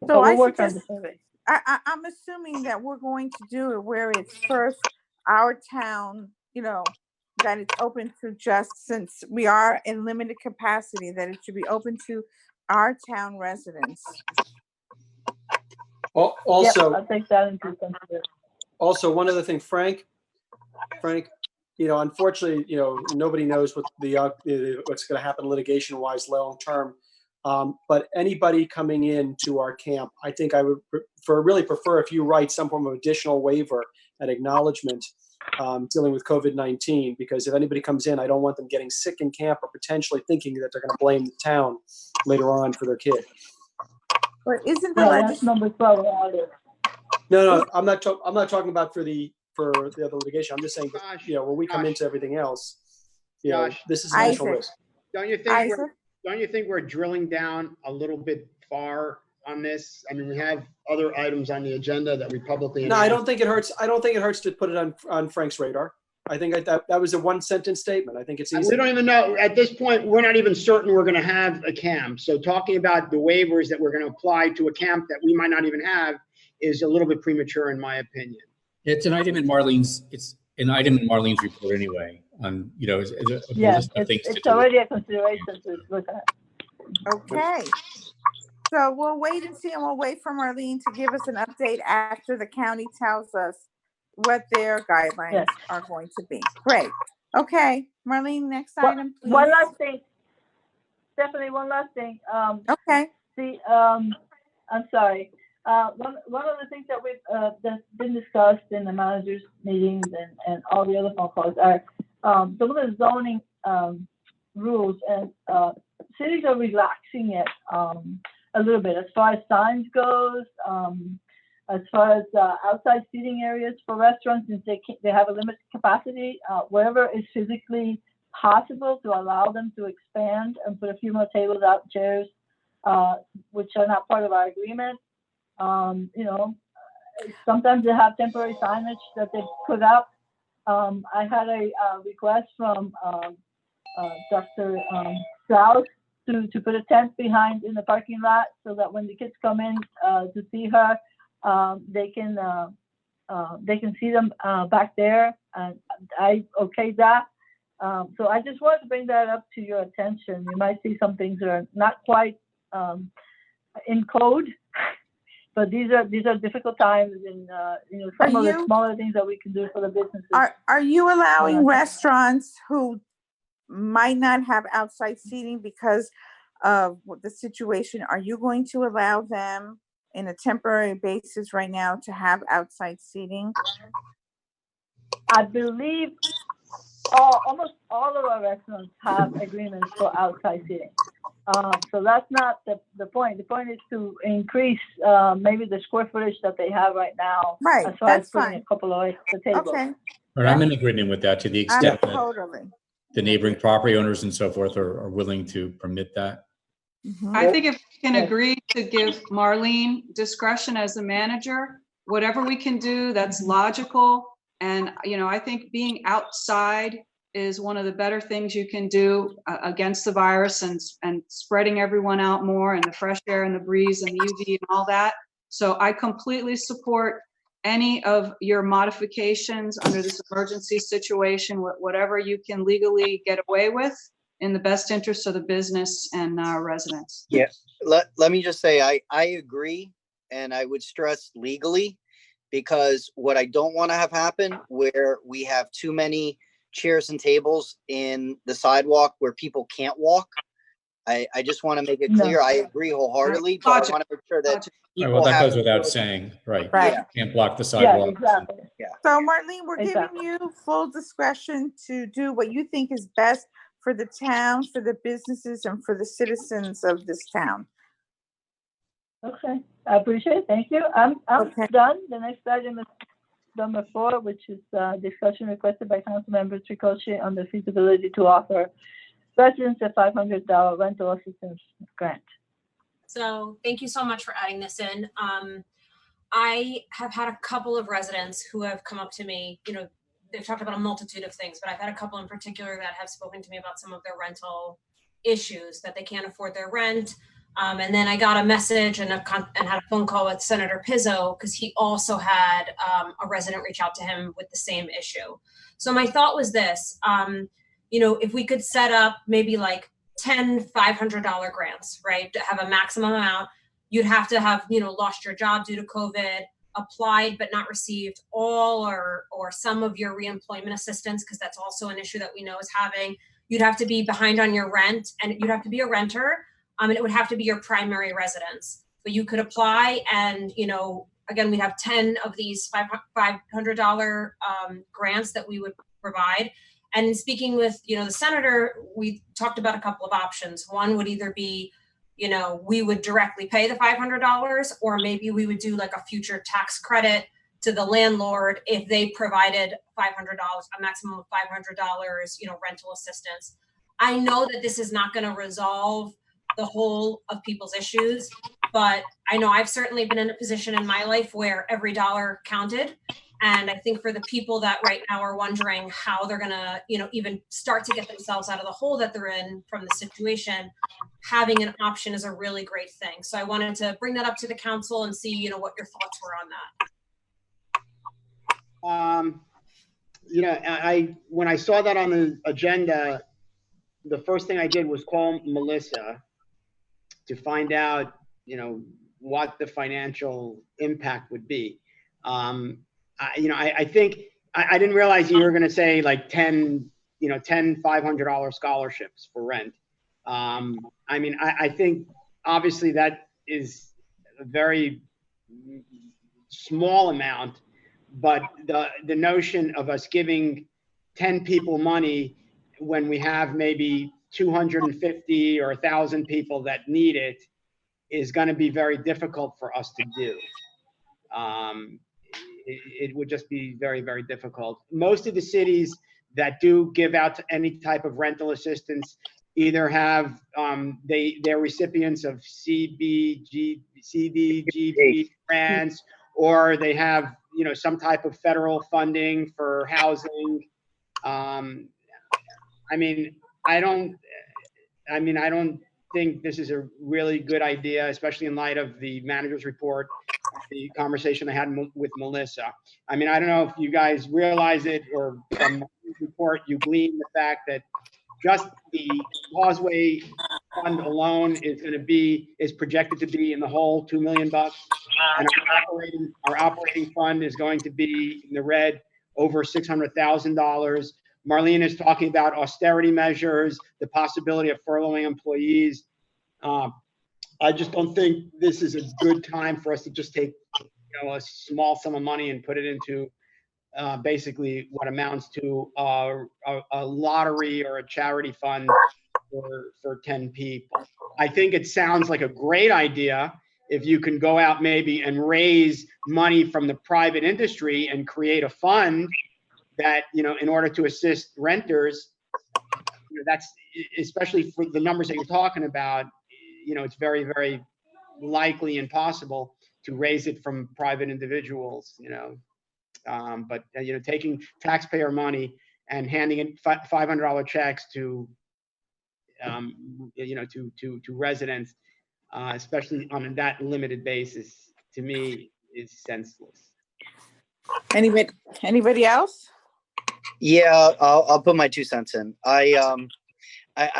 So we'll work on the survey. I'm assuming that we're going to do it where it's first our town, that it's open to just, since we are in limited capacity, that it should be open to our town residents. Also, I'll take that into consideration. Also, one other thing, Frank, unfortunately, nobody knows what what's going to happen litigation-wise long term. But anybody coming in to our camp, I think I would really prefer if you write some form of additional waiver and acknowledgement dealing with COVID-19, because if anybody comes in, I don't want them getting sick in camp or potentially thinking that they're going to blame the town later on for their kid. But isn't the that's number 12 added. No, I'm not talking about for the for the other litigation. I'm just saying, that, Josh, you know, when we come Josh. into everything else, you know, Josh. this is an initial Isaac. risk. Don't you think we're drilling down a little bit far on this? I mean, we have other items on the agenda that we publicly No, I don't announced. think it hurts. I don't think it hurts to put it on Frank's radar. I think that was a one sentence statement. I think it's easy. We don't even know, at this point, we're not even certain we're gonna have a camp. So talking about the waivers that we're gonna apply to a camp that we might not even have is a little bit premature in my opinion. It's an item in Marlene's report anyway, on, you know, a Yes, list of things to it's do. already a consideration to look at. Okay. So we'll wait and see, and we'll wait for Marlene to give us an update after the county tells us what their guidelines Yes. are going to be. Great. Okay, Marlene, next item, please. One last thing, Stephanie, one last thing. Okay. I'm sorry. One of the things that that's been discussed in the managers' meetings and all the other phone calls are some of the zoning rules, and cities are relaxing it a little bit as far as signs goes, as far as outside seating areas for restaurants, since they have a limited capacity, wherever is physically possible to allow them to expand and put a few more tables out, chairs, which are not part of our agreement. You know, sometimes they have temporary signage that they put up. I had a request from Dr. Strauss to put a tent behind in the parking lot so that when the kids come in to see her, they can see them back there, and I okayed that. So I just wanted to bring that up to your attention. You might see some things that are not quite in code, but these are difficult times, and you know, some of the smaller things that we can do for the businesses. Are you allowing restaurants who might not have outside seating because of the situation? Are you going to allow them in a temporary basis right now to have outside seating? I believe almost all of our restaurants have agreements for outside seating. So that's not the point. The point is to increase maybe the square footage that they have right now. Right, As far as putting a couple of extra tables. Okay. But I'm in agreement with that to the extent that Totally. the neighboring property owners and so forth are willing to permit that. I think if we can agree to give Marlene discretion as the manager, whatever we can do that's logical. And, you know, I think being outside is one of the better things you can do against the virus, and spreading everyone out more, and the fresh air and the breeze and the UV and all that. So I completely support any of your modifications under this emergency situation, whatever you can legally get away with in the best interest of the business and residents. Yeah, let me just say, I agree, and I would stress legally, because what I don't want to have happen where we have too many chairs and tables in the sidewalk where people can't walk. I just want to make it clear. I agree wholeheartedly, but I want to make sure that people Well, that have goes without saying, right? Right. Can't block the sidewalk. Exactly. So Marlene, we're giving you full discretion to do what you think is best for the town, for the businesses, and for the citizens of this town. Okay, I appreciate it. Thank you. I'm done. The next item is number 4, which is discussion requested by Councilmember Tricocci on the feasibility to offer residents a $500 rental assistance grant. So thank you so much for adding this in. I have had a couple of residents who have come up to me, you know, they've talked about a multitude of things, but I've had a couple in particular that have spoken to me about some of their rental issues, that they can't afford their rent. And then I got a message and had a phone call with Senator Pizzo, because he also had a resident reach out to him with the same issue. So my thought was this, you know, if we could set up maybe like 10 $500 grants, right, to have a maximum amount, you'd have to have, you know, lost your job due to COVID, applied but not received all or some of your reemployment assistance, because that's also an issue that we know is having. You'd have to be behind on your rent, and you'd have to be a renter. And it would have to be your primary residence, but you could apply, and, you know, again, we'd have 10 of these $500 grants that we would provide. And in speaking with, you know, the senator, we talked about a couple of options. One would either be, you know, we would directly pay the $500, or maybe we would do like a future tax credit to the landlord if they provided $500, a maximum of $500, rental assistance. I know that this is not going to resolve the whole of people's issues, but I know I've certainly been in a position in my life where every dollar counted. And I think for the people that right now are wondering how they're going to, even start to get themselves out of the hole that they're in from the situation, having an option is a really great thing. So I wanted to bring that up to the council and see, what your thoughts were on that. When I saw that on the agenda, the first thing I did was call Melissa to find out, what the financial impact would be. I think I didn't realize you were going to say like 10 $500 scholarships for rent. I think obviously that is a very small amount, but the notion of us giving 10 people money when we have maybe 250 or 1,000 people that need it is going to be very difficult for us to do. It would just be very, very difficult. Most of the cities that do give out any type of rental assistance either have they're recipients of CDBG grants, or they have some type of federal funding for housing. I don't think this is a really good idea, especially in light of the manager's report, the conversation I had with Melissa. I don't know if you guys realize it, or from the report you glean the fact that just the Causeway Fund alone is projected to be in the hole $2 million, and our operating fund is going to be in the red over $600,000. Marlene is talking about austerity measures, the possibility of furloughing employees. I just don't think this is a good time for us to just take, a small sum of money and put it into basically what amounts to a lottery or a charity fund for 10 people. I think it sounds like a great idea if you can go out maybe and raise money from the private industry and create a fund that, in order to assist renters, that's, especially for the numbers that you're talking about, it's very, very likely impossible to raise it from private individuals, but taking taxpayer money and handing in $500 checks to residents, especially on that limited basis, to me is senseless. Anybody else? Yeah, I'll put my 2 cents in. I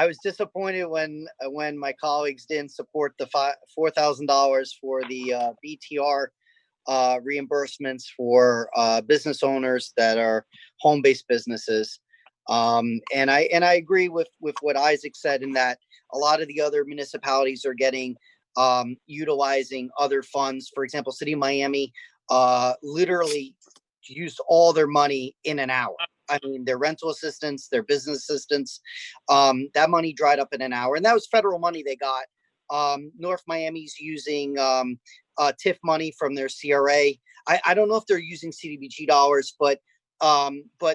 was disappointed when my colleagues didn't support the $4,000 for the BTR reimbursements for business owners that are home-based businesses. And I agree with what Isaac said, in that a lot of the other municipalities are getting utilizing other funds. For example, City of Miami literally used all their money in an hour. Their rental assistance, their business assistance, that money dried up in an hour, and that was federal money they got. North Miami's using TIF money from their CRA. I don't know if they're using CDBG dollars, but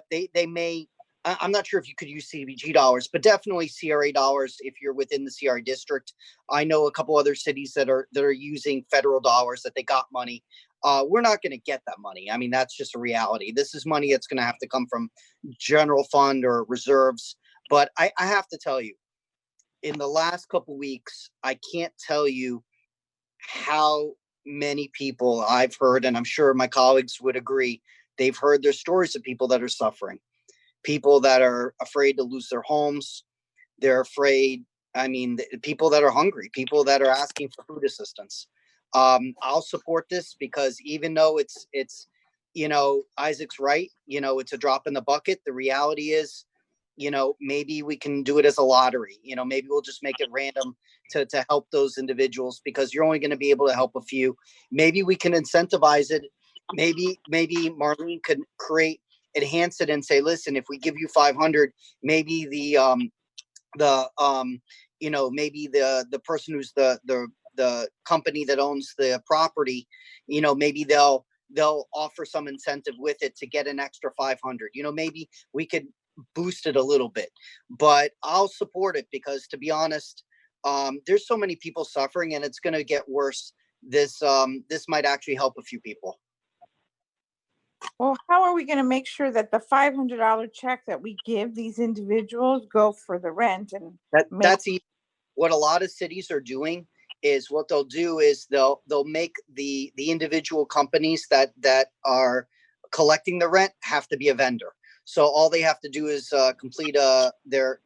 they may. I'm not sure if you could use CDBG dollars, but definitely CRA dollars if you're within the CRA district. I know a couple other cities that are using federal dollars that they got money. We're not going to get that money. That's just a reality. This is money that's going to have to come from general fund or reserves. But I have to tell you, in the last couple of weeks, I can't tell you how many people I've heard, and I'm sure my colleagues would agree, they've heard their stories of people that are suffering, people that are afraid to lose their homes. They're afraid. People that are hungry, people that are asking for food assistance. I'll support this because even though it's Isaac's right, it's a drop in the bucket. The reality is, maybe we can do it as a lottery. Maybe we'll just make it random to help those individuals, because you're only going to be able to help a few. Maybe we can incentivize it. Maybe Marlene could enhance it and say, listen, if we give you 500, maybe maybe the person who's the company that owns the property, maybe they'll they'll offer some incentive with it to get an extra 500. You know, maybe we could boost it a little bit, but I'll support it because, to be honest, there's so many people suffering, and it's going to get worse. This might actually help a few people. Well, how are we going to make sure that the $500 check that we give these individuals go for the rent? And That's what a lot of cities are doing. Is what they'll do is they'll make the individual companies that are collecting the rent have to be a vendor. So all they have to do is complete their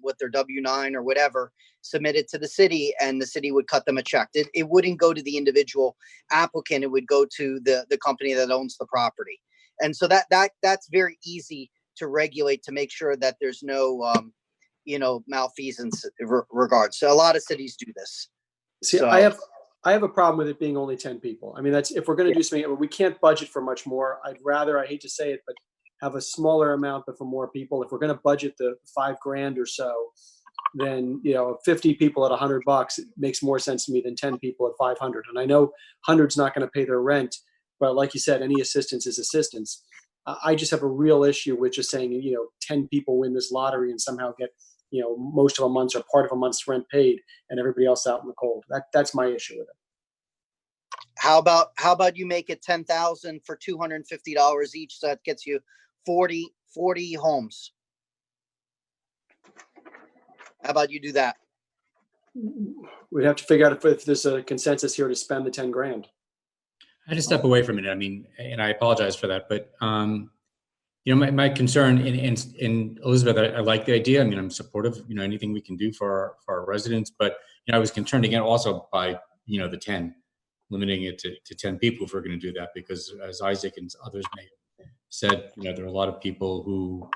with their W-9 or whatever, submit it to the city, and the city would cut them a check. It wouldn't go to the individual applicant. It would go to the company that owns the property. And so that's very easy to regulate, to make sure that there's no malfeasance regards. So a lot of cities do this. See, So- I have a problem with it being only 10 people. I mean, that's, if we're going to do something, we can't budget for much more. I'd rather, I hate to say it, but have a smaller amount, but for more people. If we're going to budget the $5,000 or so, then, 50 people at $100, it makes more sense to me than 10 people at 500. And I know 100's not going to pay their rent, but like you said, any assistance is assistance. I just have a real issue with just saying, 10 people win this lottery and somehow get, most of a month's or part of a month's rent paid, and everybody else out in the cold. That's my issue with it. How about you make it 10,000 for $250 each? So that gets you 40 homes. How about you do that? We'd have to figure out if there's a consensus here to spend the 10 grand. I had to step away from it. I mean, and I apologize for that, but my concern in Elizabeth, I like the idea. I mean, I'm supportive, anything we can do for our residents, but I was concerned again also by, the 10, limiting it to 10 people if we're going to do that, because as Isaac and others may have said, there are a lot of people who,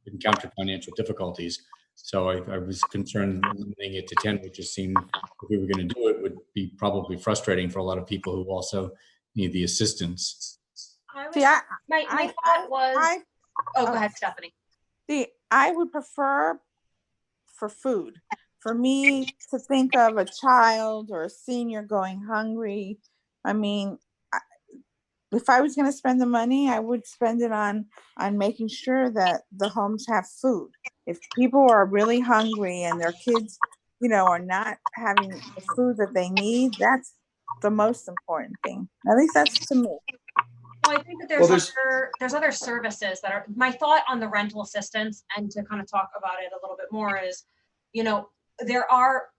encounter financial difficulties. So I was concerned limiting it to 10, which just seemed, if we were going to do it, would be probably frustrating for a lot of people who also need the assistance. My thought was, go ahead, Stephanie. I would prefer for food. For me to think of a child or a senior going hungry, I mean, if I was going to spend the money, I would spend it on making sure that the homes have food. If people are really hungry and their kids, are not having the food that they need, that's the most important thing. At least that's to me. Well, I think that there's other services that are, my thought on the rental assistance, and to kind of talk about it a little bit more is, there are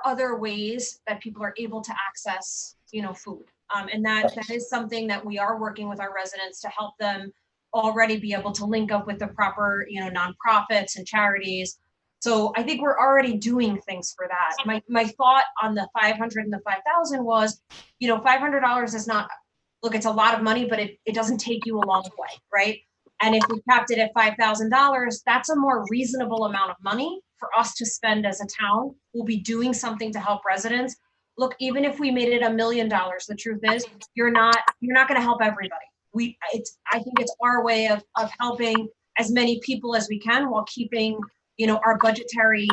other ways that people are able to access, food. And that is something that we are working with our residents to help them already be able to link up with the proper, nonprofits and charities. So I think we're already doing things for that. My thought on the 500 and the 5,000 was, $500 is not, look, it's a lot of money, but it doesn't take you a long way, right? And if we capped it at $5,000, that's a more reasonable amount of money for us to spend as a town. We'll be doing something to help residents. Look, even if we made it $1 million, the truth is you're not going to help everybody. I think it's our way of helping as many people as we can while keeping, our budgetary,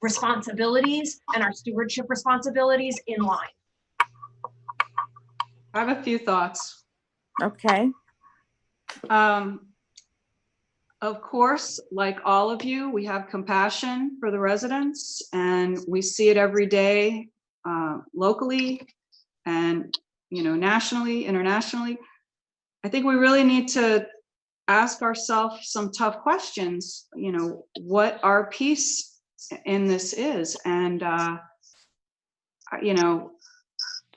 responsibilities and our stewardship responsibilities in line. I have a few thoughts. Okay. Of course, like all of you, we have compassion for the residents, and we see it every day, locally and, nationally, internationally. I think we really need to ask ourselves some tough questions, what our piece in this is. And,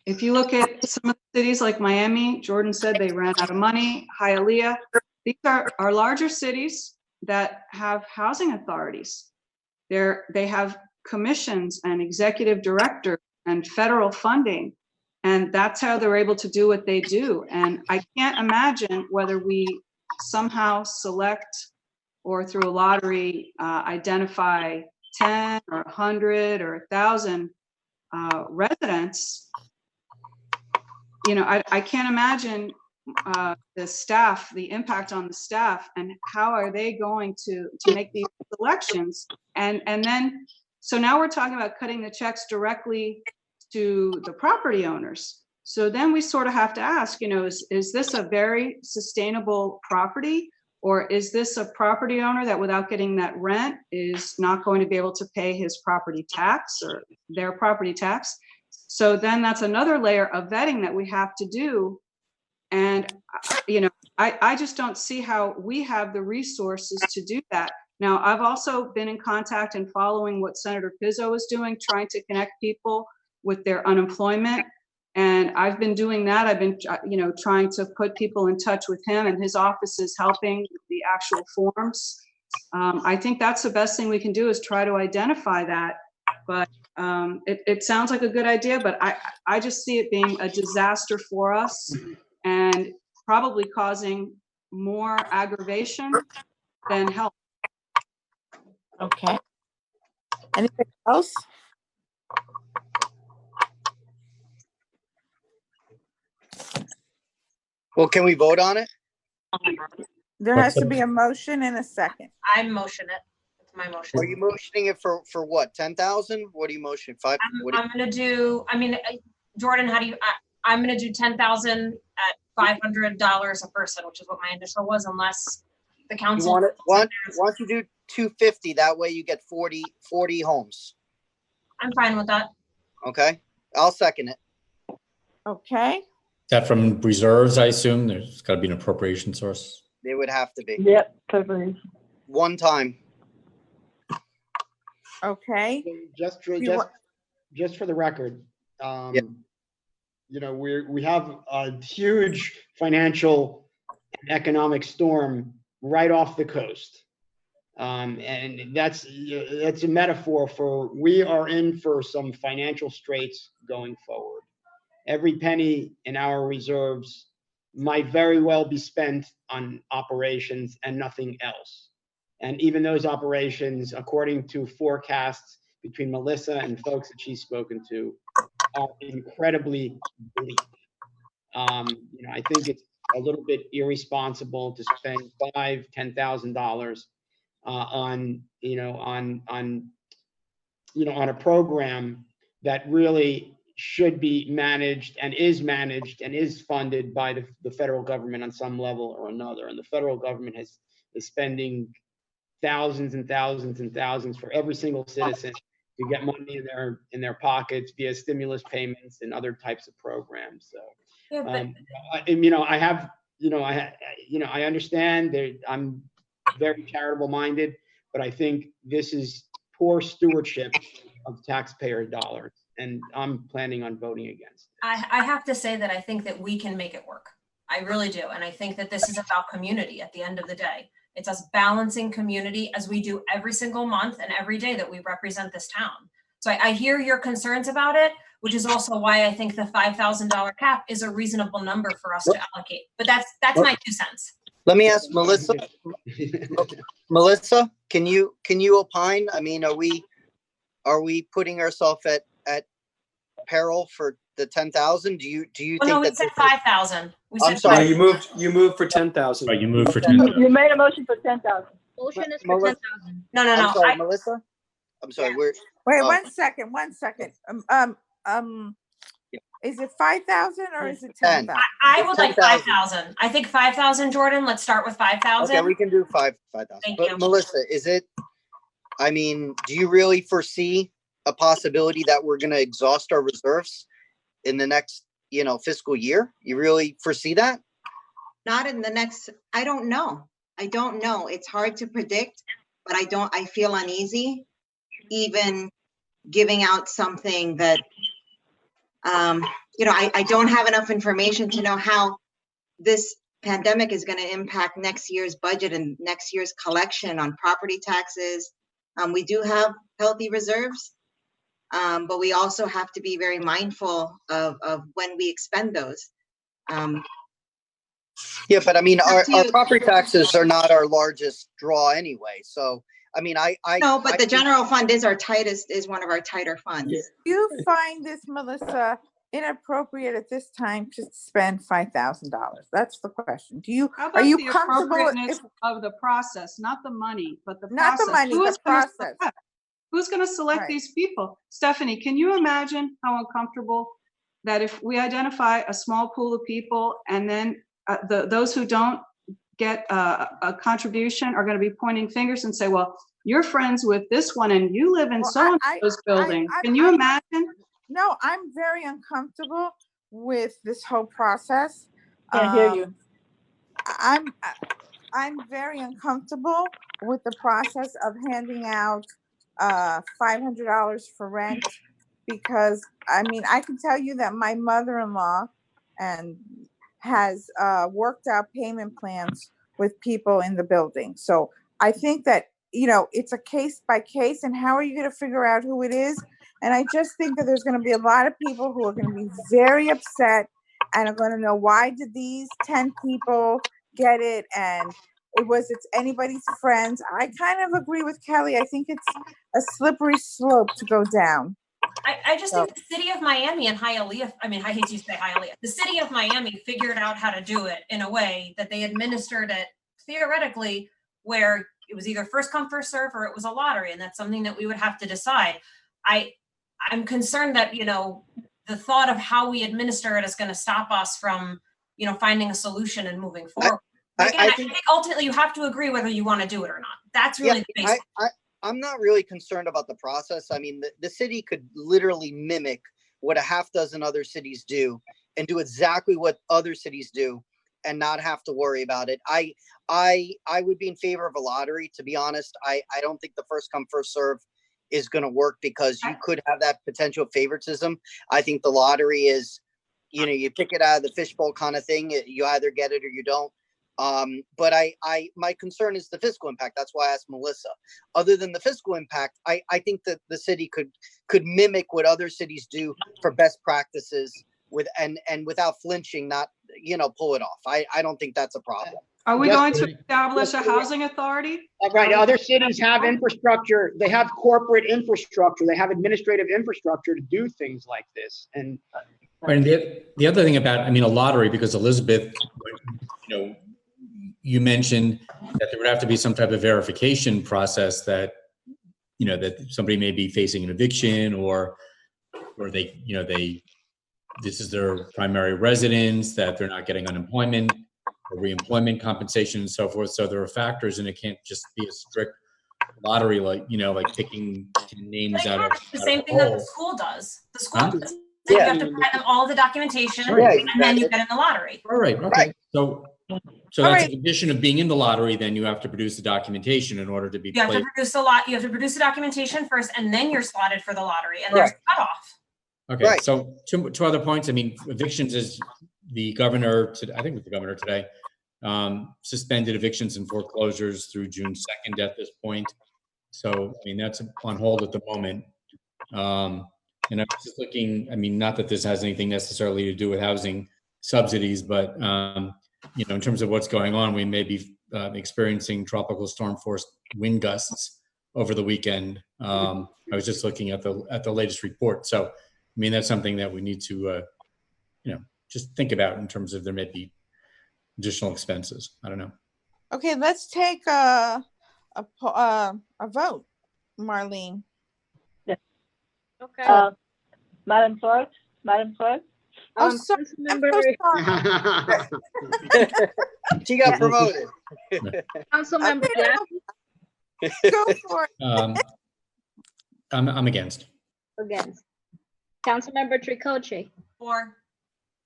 if you look at some of the cities like Miami, Jordan said they ran out of money, Hialeah, these are larger cities that have housing authorities. They have commissions and executive directors and federal funding, and that's how they're able to do what they do. And I can't imagine whether we somehow select or through a lottery identify 10 or 100 or 1,000 residents. I can't imagine the staff, the impact on the staff, and how are they going to make these selections? And then, so now we're talking about cutting the checks directly to the property owners. So then we sort of have to ask, is this a very sustainable property? Or is this a property owner that without getting that rent is not going to be able to pay his property tax or their property tax? So then that's another layer of vetting that we have to do. And, I just don't see how we have the resources to do that. Now, I've also been in contact and following what Senator Pizzo is doing, trying to connect people with their unemployment. And I've been doing that. I've been, trying to put people in touch with him, and his office is helping with the actual forms. I think that's the best thing we can do, is try to identify that. But it sounds like a good idea, but I just see it being a disaster for us and probably causing more aggravation than help. Okay. Anything else? Well, can we vote on it? There has to be a motion and a second. I motion it. It's my motion. Are you motioning it for what? 10,000? What are you motioning? Five? I'm gonna do, Jordan, I'm gonna do 10,000 at $500 a person, which is what my initial was, unless the You council. want it? Why don't you do 250? That way you get 40 homes. I'm fine with that. Okay, I'll second it. Okay. Is that from reserves, I assume? There's got to be an appropriation source. They would have to be. Yep, totally. One time. Okay. Just for, You just for the record, we have a huge financial and economic storm right off the coast. And that's a metaphor for, we are in for some financial straits going forward. Every penny in our reserves might very well be spent on operations and nothing else. And even those operations, according to forecasts between Melissa and folks that she's spoken to, are incredibly bleak. I think it's a little bit irresponsible to spend $5,000-$10,000 on a program that really should be managed and is funded by the federal government on some level or another. And the federal government is spending thousands and thousands and thousands for every single citizen to get money in their pockets via stimulus payments and other types of programs. So, Yeah, but I understand that I'm very charitable minded, but I think this is poor stewardship of taxpayer dollars, and I'm planning on voting against it. I have to say that I think that we can make it work. I really do. And I think that this is about community at the end of the day. It's us balancing community as we do every single month and every day that we represent this town. So I hear your concerns about it, which is also why I think the $5,000 cap is a reasonable number for us to allocate. But that's my 2 cents. Let me ask Melissa. Melissa, can you opine? I mean, are we putting ourselves at peril for the 10,000? Do you think No, we that said 5,000. I'm sorry. You moved for 10,000. Right, you moved for 10,000. You made a motion for 10,000. Motion is for Melissa- 10,000. No. I'm sorry, Melissa. I'm sorry. Yeah. We're Wait, Oh. 1 second, 1 second. Is it 5,000 or is it 10. 10,000? I would like 10,000. 5,000. I think 5,000, Jordan. Let's start with 5,000. okay. We can do 5,000. Thank But you. Melissa, do you really foresee a possibility that we're going to exhaust our reserves in the next, fiscal year? You really foresee that? Not in the next, I don't know. It's hard to predict, but I feel uneasy even giving out something that, I don't have enough information to know how this pandemic is going to impact next year's budget and next year's collection on property taxes. We do have healthy reserves, but we also have to be very mindful of when we expend those. Yeah, but I mean, our you. property taxes are not our largest draw anyway. So, I mean, No, but the general fund is one of our tighter funds. Do you find this, Melissa, inappropriate at this time to spend $5,000? That's the question. How Are about you the comfortable appropriateness if, of the process, not the money, but the not the process? money, Who the is gonna process? select? Who's going to select Right. these people? Stephanie, can you imagine how uncomfortable that if we identify a small pool of people and then those who don't get a contribution are going to be pointing fingers and say, well, you're friends with this one and you live in Well, so-and-so's building. Can you imagine? No, I'm very uncomfortable with this whole process. Can't hear you. I'm very uncomfortable with the process of handing out $500 for rent, because I mean, I can tell you that my mother-in-law has worked out payment plans with people in the building. So I think that, it's a case by case, and how are you going to figure out who it is? And I just think that there's going to be a lot of people who are going to be very upset and are going to know, why did these 10 people get it? And it's anybody's friends. I kind of agree with Kelly. I think it's a slippery slope to go down. I just think the city of Miami and Hialeah, I hate to say Hialeah, the city of Miami figured out how to do it in a way that they administered it theoretically, where it was either first come, first serve, or it was a lottery. And that's something that we would have to decide. I'm concerned that, the thought of how we administer it is going to stop us from, finding a solution and moving forward. I think ultimately you have to agree whether you want to do it or not. That's really the basic. I'm not really concerned about the process. I mean, the city could literally mimic what a half dozen other cities do and do exactly what other cities do and not have to worry about it. I would be in favor of a lottery, to be honest. I don't think the first come, first serve is going to work, because you could have that potential favoritism. I think the lottery is, you pick it out of the fishbowl kind of thing. You either get it or you don't. But my concern is the fiscal impact. That's why I asked Melissa. Other than the fiscal impact, I think that the city could mimic what other cities do for best practices and without flinching, not, pull it off. I don't think that's a problem. Are we going to establish a housing authority? Right. Other cities have infrastructure. They have corporate infrastructure. They have administrative infrastructure to do things like this. And the other thing about, a lottery, because Elizabeth, you mentioned that there would have to be some type of verification process that, that somebody may be facing an eviction or they, this is their primary residence, that they're not getting unemployment or reemployment compensation and so forth. So there are factors, and it can't just be a strict lottery, like picking names out of the same thing that the school does. The school does. Yeah. You have to provide them all the documentation, Right. and then you get in the lottery. All right. Okay. Right. So that's a condition of being in the lottery. Then you have to produce the documentation in order to be You have to placed. produce you have to produce the documentation first, and then you're slotted for the lottery, and there's a cutoff. Okay. Right. So two other points. Evictions is the governor, I think it was the governor today, suspended evictions and foreclosures through June 2nd at this point. So, that's on hold at the moment. And I'm just looking, not that this has anything necessarily to do with housing subsidies, but, in terms of what's going on, we may be experiencing tropical storm force wind gusts over the weekend. I was just looking at the latest report. So, that's something that we need to, just think about in terms of there may be additional expenses. I don't know. Okay, let's take a vote, Marlene. Okay. Madam Clerk? Oh, sorry. I'm so sorry. She got promoted. Councilmember Black, Go for it. I'm against. against. Councilmember Tricoche, Or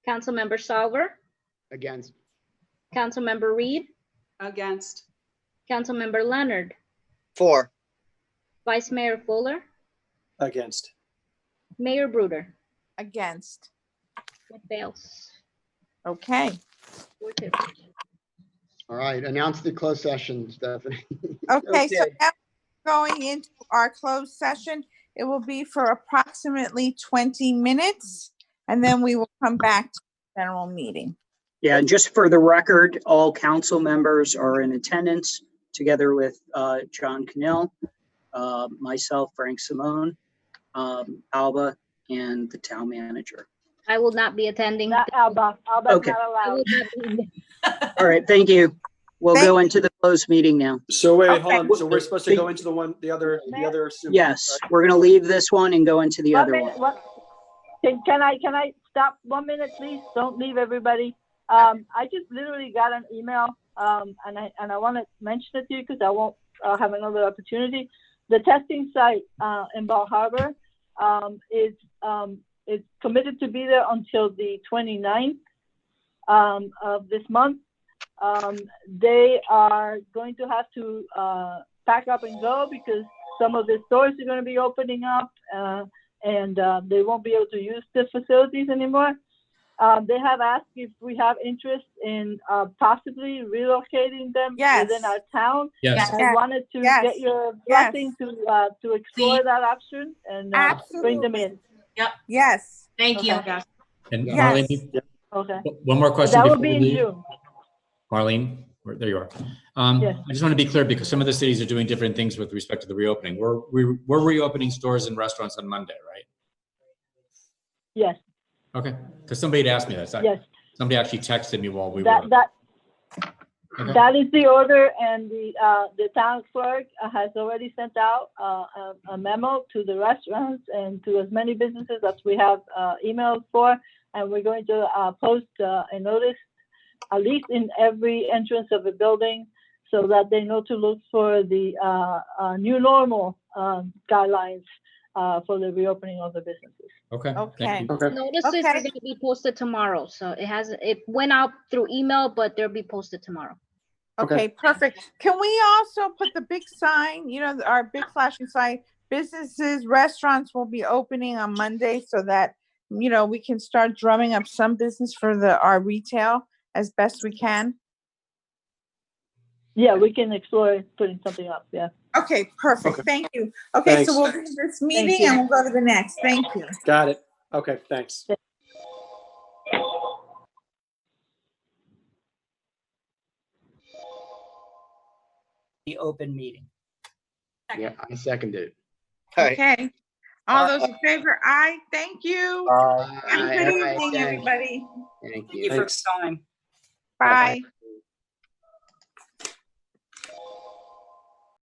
Councilmember Salver, against. Councilmember Reed, Against. Councilmember Leonard, 4. Vice Mayor Fuller, Against. Mayor Bruder. Against. It fails. Okay. 4-2. All right, announce the closed session, Stephanie. Okay, so Okay. now going into our closed session, it will be for approximately 20 minutes, and then we will come back to the general meeting. Yeah, and just for the record, all council members are in attendance, together with John Cannell, myself, Frank Simone, Alba, and the town manager. I will not be attending. Not Alba. Alba's Okay. not I allowed. will not be- All right, thank you. We'll go into the closed meeting now. So wait, hold Okay. on. So we're supposed to go into the other. Yes, we're going to leave this one and go into the One other minute, one. Can I stop 1 minute, please. Don't leave, everybody. I just literally got an email, and I want to mention it to you because I won't have another opportunity. The testing site in Bal Harbor is committed to be there until the 29th of this month. They are going to have to pack up and go because some of the stores are going to be opening up, and they won't be able to use the facilities anymore. They have asked if we have interest in possibly relocating them within our town. Yes. I wanted to get your blessing to explore that option and bring them in. Yep. Yes. Thank you. Okay. And Yes. Marlene, Okay. one more question. That will before be we in leave. June. Marlene, there you are. Yes. I just want to be clear because some of the cities are doing different things with respect to the reopening. We're reopening stores and restaurants on Monday, right? Yes. Okay, because somebody had asked me that. Yes. Somebody actually texted me while we That were. that Okay. that is the order, and the town clerk has already sent out a memo to the restaurants and to as many businesses as we have emails for, and we're going to post a notice at least in every entrance of the building so that they know to look for the new normal guidelines for the reopening of the businesses. Okay. Okay. Thank you. Okay. Notices are going to be posted tomorrow. So it went out through email, but they'll be posted tomorrow. Okay, perfect. Can we also put the big sign, our big flashing sign, businesses, restaurants will be opening on Monday so that, we can start drumming up some business for our retail as best we can? Yeah, we can explore putting something up. Yeah. Okay, perfect. Okay. Thank you. Okay, Thanks. so we'll do this meeting you. and we'll go to the next. Thank you. Got it. Okay, thanks. The open meeting. Yeah, I seconded it. All right. Okay. All those in favor, aye. Thank you. Have a good Aye, evening, thanks. everybody. Thank Thank you you. for Thanks. your time. Bye.